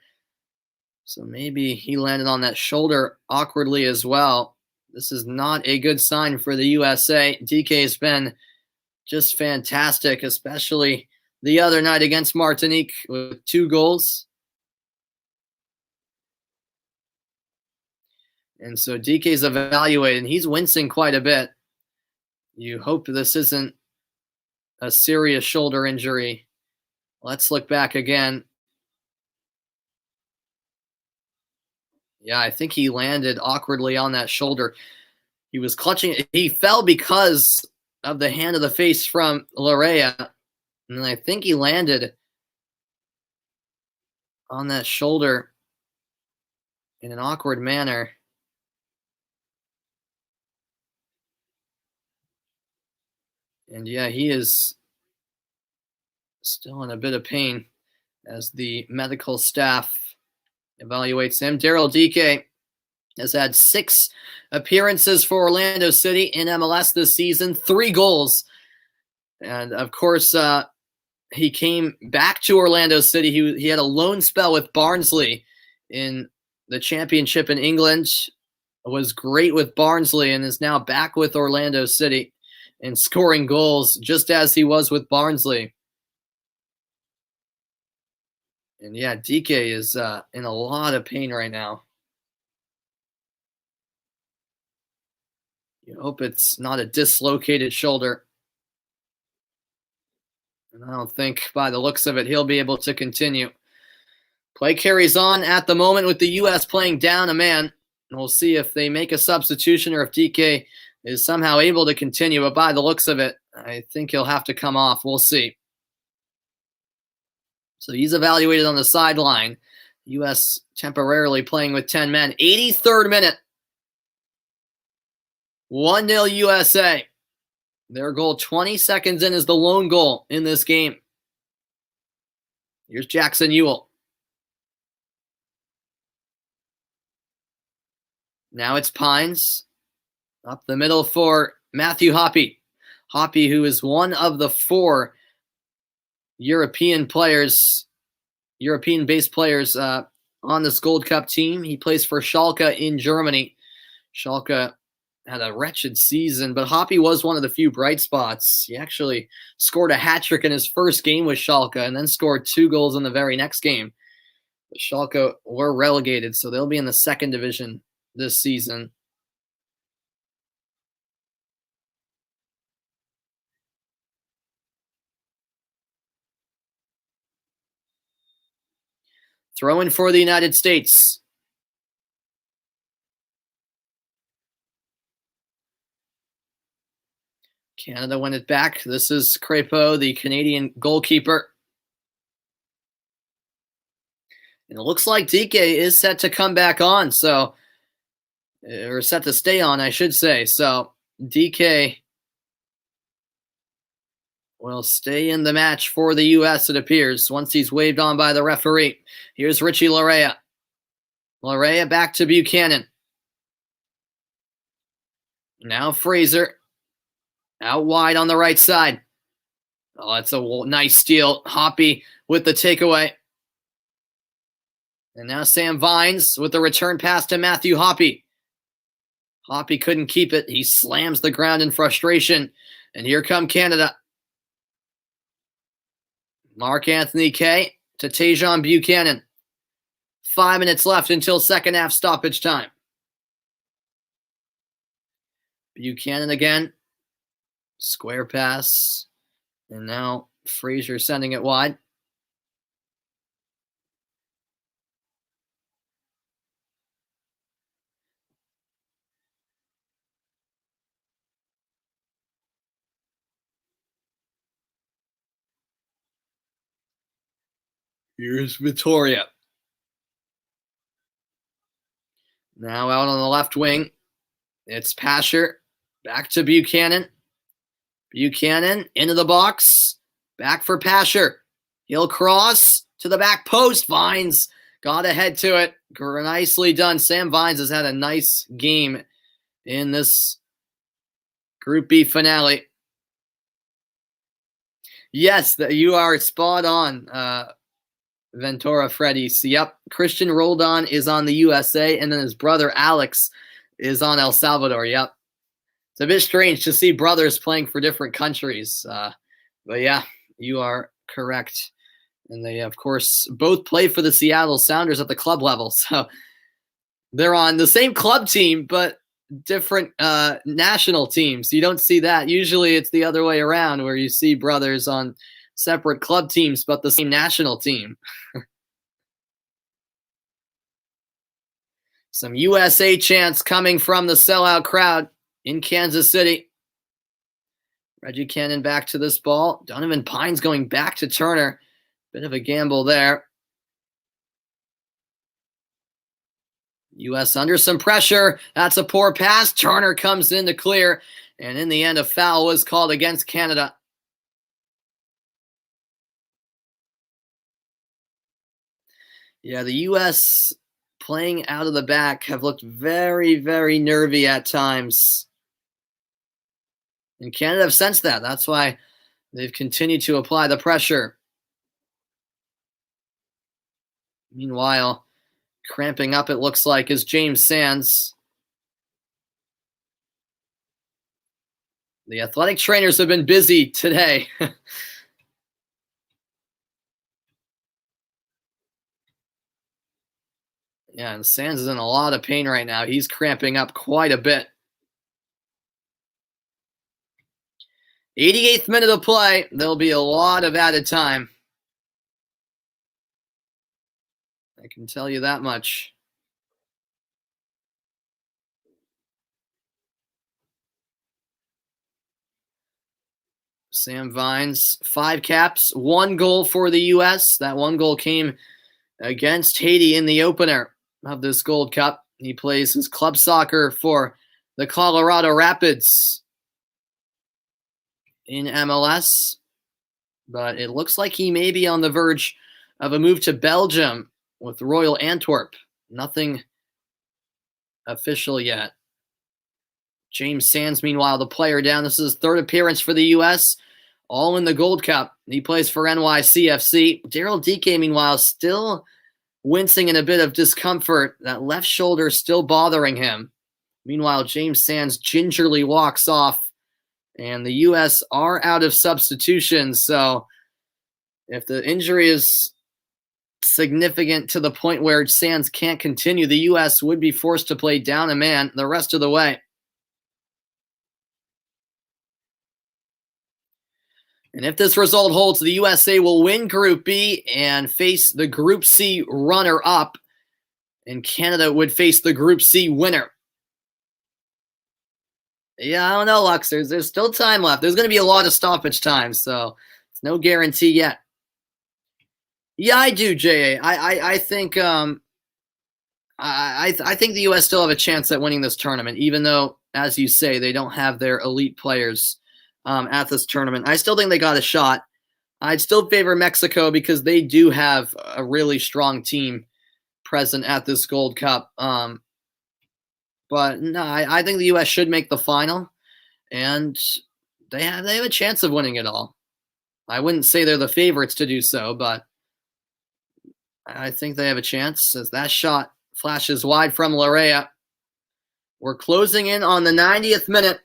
So maybe he landed on that shoulder awkwardly as well. This is not a good sign for the USA. DK has been just fantastic, especially the other night against Martinique with 2 goals. And so DK's evaluated, and he's wincing quite a bit. You hope this isn't a serious shoulder injury. Let's look back again. Yeah, I think he landed awkwardly on that shoulder. He was clutching it. He fell because of the hand of the face from Larea. And I think he landed on that shoulder in an awkward manner. And yeah, he is still in a bit of pain as the medical staff evaluates him. Daryl DK has had 6 appearances for Orlando City in MLS this season, 3 goals. And of course, he came back to Orlando City. He had a loan spell with Barnsley in the championship in England, was great with Barnsley, and is now back with Orlando City and scoring goals just as he was with Barnsley. And yeah, DK is in a lot of pain right now. You hope it's not a dislocated shoulder. And I don't think, by the looks of it, he'll be able to continue. Play carries on at the moment with the U.S. playing down a man. And we'll see if they make a substitution or if DK is somehow able to continue. But by the looks of it, I think he'll have to come off. We'll see. So he's evaluated on the sideline. U.S. temporarily playing with 10 men. 83rd minute. 1-0 USA. Their goal 20 seconds in is the lone goal in this game. Here's Jackson Ewell. Now it's Pines. Up the middle for Matthew Hoppy. Hoppy, who is one of the 4 European-based players on this Gold Cup team. He plays for Schalke in Germany. Schalke had a wretched season, but Hoppy was one of the few bright spots. He actually scored a hat trick in his first game with Schalke and then scored 2 goals in the very next game. But Schalke were relegated, so they'll be in the 2nd division this season. Throw in for the United States. Canada win it back. This is Crépeau, the Canadian goalkeeper. And it looks like DK is set to come back on, or set to stay on, I should say. So DK will stay in the match for the U.S., it appears, once he's waved on by the referee. Here's Richie Larea. Larea back to Buchanan. Now Fraser. Out wide on the right side. Oh, that's a nice steal. Hoppy with the takeaway. And now Sam Vines with the return pass to Matthew Hoppy. Hoppy couldn't keep it. He slams the ground in frustration. And here come Canada. Mark Anthony Kay to Tajon Buchanan. 5 minutes left until second half stoppage time. Buchanan again. Square pass. And now Fraser sending it wide. Here's Vittoria. Now out on the left wing. It's Pasher. Back to Buchanan. Buchanan into the box. Back for Pasher. He'll cross to the back post. Vines got ahead to it. Nicely done. Sam Vines has had a nice game in this Group B finale. Yes, you are spot on, Ventura Freddy. So, yep, Christian Roldan is on the USA, and then his brother Alex is on El Salvador. Yep. It's a bit strange to see brothers playing for different countries. But, yeah, you are correct. And they, of course, both play for the Seattle Sounders at the club level. So they're on the same club team, but different national teams. You don't see that. Usually it's the other way around where you see brothers on separate club teams, but the same national team. Some USA chants coming from the sellout crowd in Kansas City. Reggie Cannon back to this ball. Donovan Pines going back to Turner. Bit of a gamble there. U.S. under some pressure. That's a poor pass. Turner comes in to clear. And in the end, a foul was called against Canada. Yeah, the U.S. playing out of the back have looked very, very nervy at times. And Canada have sensed that. That's why they've continued to apply the pressure. Meanwhile, cramping up, it looks like, is James Sands. The athletic trainers have been busy today. Yeah, and Sands is in a lot of pain right now. He's cramping up quite a bit. 88th minute of play. There'll be a lot of added time. I can tell you that much. Sam Vines, 5 caps, 1 goal for the U.S. That 1 goal came against Haiti in the opener of this Gold Cup. He plays his club soccer for the Colorado Rapids in MLS. But it looks like he may be on the verge of a move to Belgium with Royal Antwerp. Nothing official yet. James Sands, meanwhile, the player down. This is his 3rd appearance for the U.S., all in the Gold Cup. He plays for NYCFC. Daryl Dike, meanwhile, still wincing in a bit of discomfort. That left shoulder still bothering him. Meanwhile, James Sands gingerly walks off, and the U.S. are out of substitutions. So if the injury is significant to the point where Sands can't continue, the U.S. would be forced to play down a man the rest of the way. And if this result holds, the USA will win Group B and face the Group C runner-up, and Canada would face the Group C winner. Yeah, I don't know, Lux. There's still time left. There's going to be a lot of stoppage time, so it's no guarantee yet. Yeah, I do, J.A. I think I think the U.S. still have a chance at winning this tournament, even though, as you say, they don't have their elite players at this tournament. I still think they got a shot. I'd still favor Mexico because they do have a really strong team present at this Gold Cup. But no, I think the U.S. should make the final, and they have a chance of winning it all. I wouldn't say they're the favorites to do so, but I think they have a chance as that shot flashes wide from Larea. We're closing in on the 90th minute.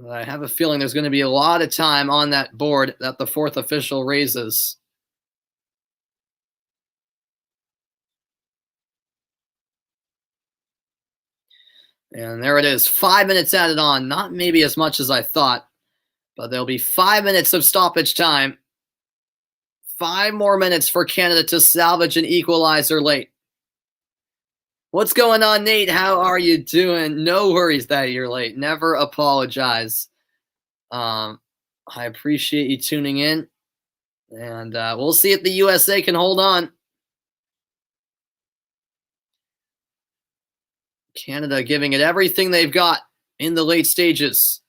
I have a feeling there's going to be a lot of time on that board that the fourth official raises. And there it is, 5 minutes added on. Not maybe as much as I thought, but there'll be 5 minutes of stoppage time. 5 more minutes for Canada to salvage an equalizer late. What's going on, Nate? How are you doing? No worries that you're late. Never apologize. I appreciate you tuning in. And we'll see if the USA can hold on. Canada giving it everything they've got in the late stages.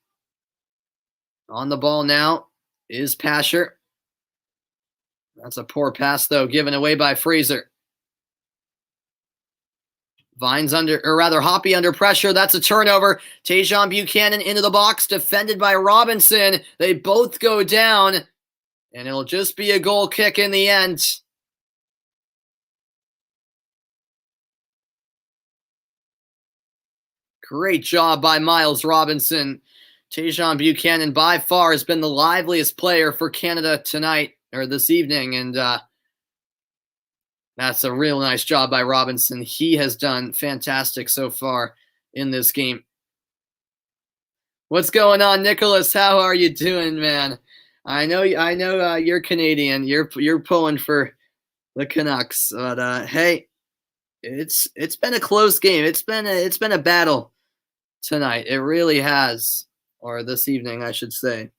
On the ball now is Pasher. That's a poor pass, though, given away by Fraser. Hoppy under pressure. That's a turnover. Tajon Buchanan into the box, defended by Robinson. They both go down, and it'll just be a goal kick in the end. Great job by Miles Robinson. Tajon Buchanan by far has been the liveliest player for Canada tonight, or this evening, and that's a real nice job by Robinson. He has done fantastic so far in this game. What's going on, Nicholas? How are you doing, man? I know you're Canadian. You're pulling for the Canucks, but hey, it's been a close game. It's been a battle tonight. It really has, or this evening, I should say.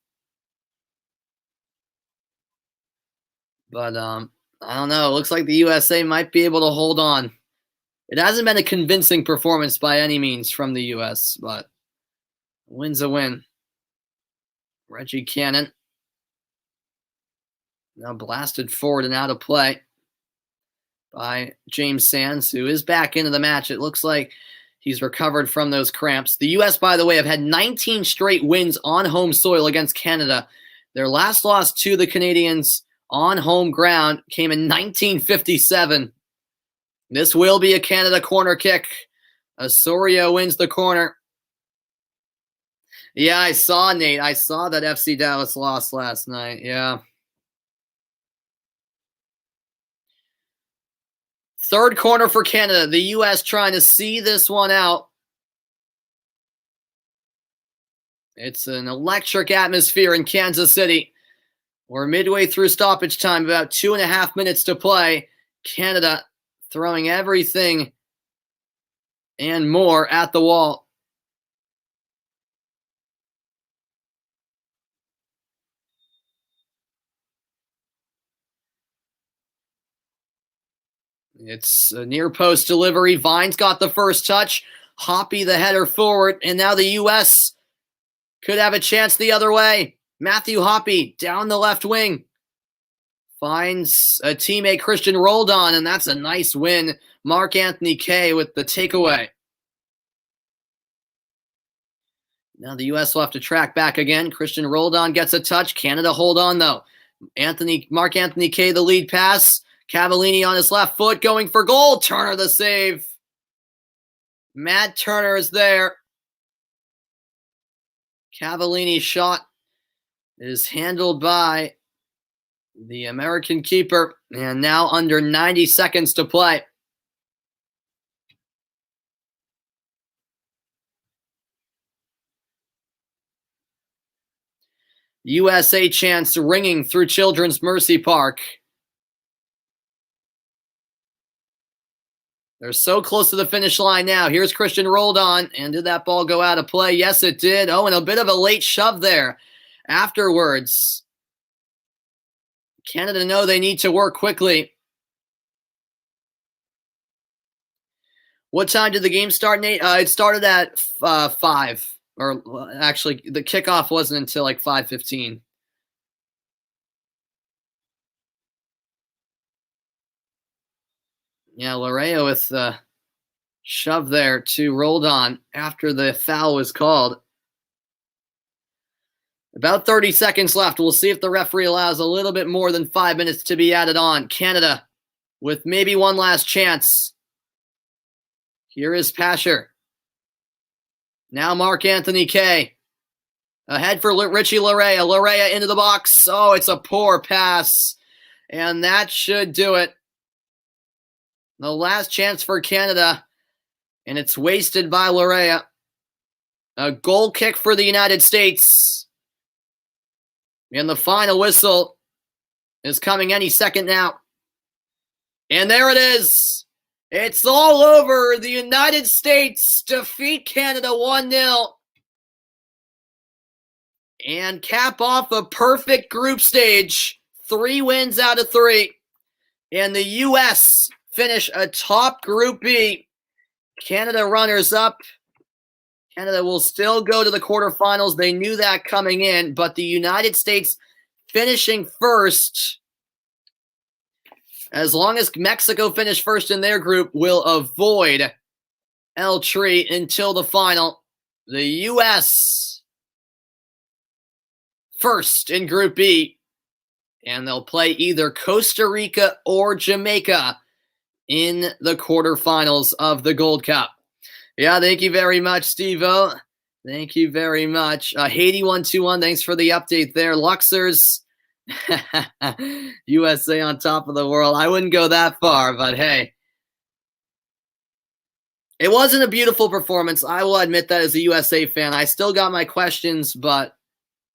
But I don't know. It looks like the USA might be able to hold on. It hasn't been a convincing performance by any means from the US, but a win's a win. Reggie Cannon now blasted forward and out of play by James Sands, who is back into the match. It looks like he's recovered from those cramps. The U.S., by the way, have had 19 straight wins on home soil against Canada. Their last loss to the Canadians on home ground came in 1957. This will be a Canada corner kick. Osorio wins the corner. Yeah, I saw, Nate. I saw that FC Dallas lost last night. Yeah. Third corner for Canada. The U.S. trying to see this one out. It's an electric atmosphere in Kansas City. We're midway through stoppage time, about 2.5 minutes to play. Canada throwing everything and more at the wall. It's a near post delivery. Vines got the first touch. Hoppy the header forward, and now the U.S. could have a chance the other way. Matthew Hoppy down the left wing. Finds a teammate, Christian Roldan, and that's a nice win. Mark Anthony Kaye with the takeaway. Now the U.S. will have to track back again. Christian Roldan gets a touch. Canada hold on, though. Mark Anthony Kaye, the lead pass. Cavallini on his left foot going for goal. Turner the save. Matt Turner is there. Cavallini's shot is handled by the American keeper. And now under 90 seconds to play. USA chants ringing through Children's Mercy Park. They're so close to the finish line now. Here's Christian Roldan. And did that ball go out of play? Yes, it did. Oh, and a bit of a late shove there afterwards. Canada know they need to work quickly. What time did the game start, Nate? It started at 5. Or actually, the kickoff wasn't until like 5:15. Yeah, Larea with the shove there to Roldan after the foul was called. About 30 seconds left. We'll see if the referee allows a little bit more than 5 minutes to be added on. Canada with maybe one last chance. Here is Pasher. Now Mark Anthony Kaye. Ahead for Richie Larea. Larea into the box. Oh, it's a poor pass. And that should do it. The last chance for Canada. And it's wasted by Larea. A goal kick for the United States. And the final whistle is coming any second now. And there it is. It's all over. The United States defeat Canada 1-0. And cap off a perfect group stage. 3 wins out of 3. And the U.S. finish atop Group B. Canada runners up. Canada will still go to the quarterfinals. They knew that coming in, but the United States finishing first, as long as Mexico finish first in their group, will avoid El Tri until the final. The U.S. first in Group B, and they'll play either Costa Rica or Jamaica in the quarterfinals of the Gold Cup. Yeah, thank you very much, Steve-O. Thank you very much. Haiti121, thanks for the update there. Luxers, USA on top of the world. I wouldn't go that far, but hey. It wasn't a beautiful performance. I will admit that as a USA fan. I still got my questions, but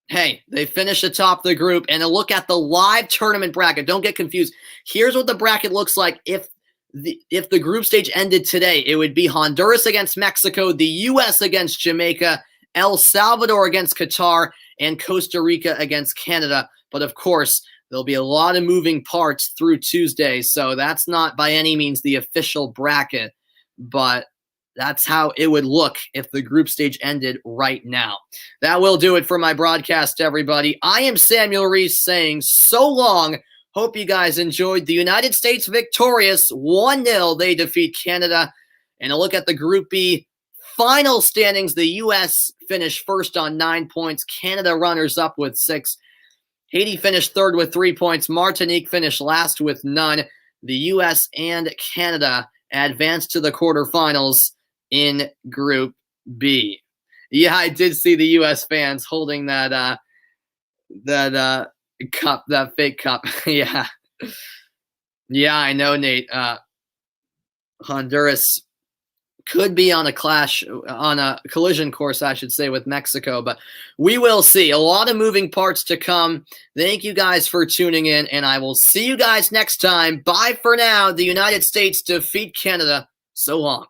hey, they finished atop the group. And a look at the live tournament bracket. Don't get confused. Here's what the bracket looks like if the group stage ended today. It would be Honduras against Mexico, the U.S. against Jamaica, El Salvador against Qatar, and Costa Rica against Canada. But of course, there'll be a lot of moving parts through Tuesday, so that's not by any means the official bracket, but that's how it would look if the group stage ended right now. That will do it for my broadcast, everybody. I am Samuel Reese saying so long. Hope you guys enjoyed. The United States victorious 1-0. They defeat Canada. And a look at the Group B final standings. The U.S. finished first on 9 points. Canada runners up with 6. Haiti finished third with 3 points. Martinique finished last with none. The U.S. and Canada advanced to the quarterfinals in Group B. Yeah, I did see the U.S. fans holding that cup, that fake cup. Yeah, I know, Nate. Honduras could be on a collision course, I should say, with Mexico, but we will see. A lot of moving parts to come. Thank you guys for tuning in, and I will see you guys next time. Bye for now. The United States defeat Canada. So long.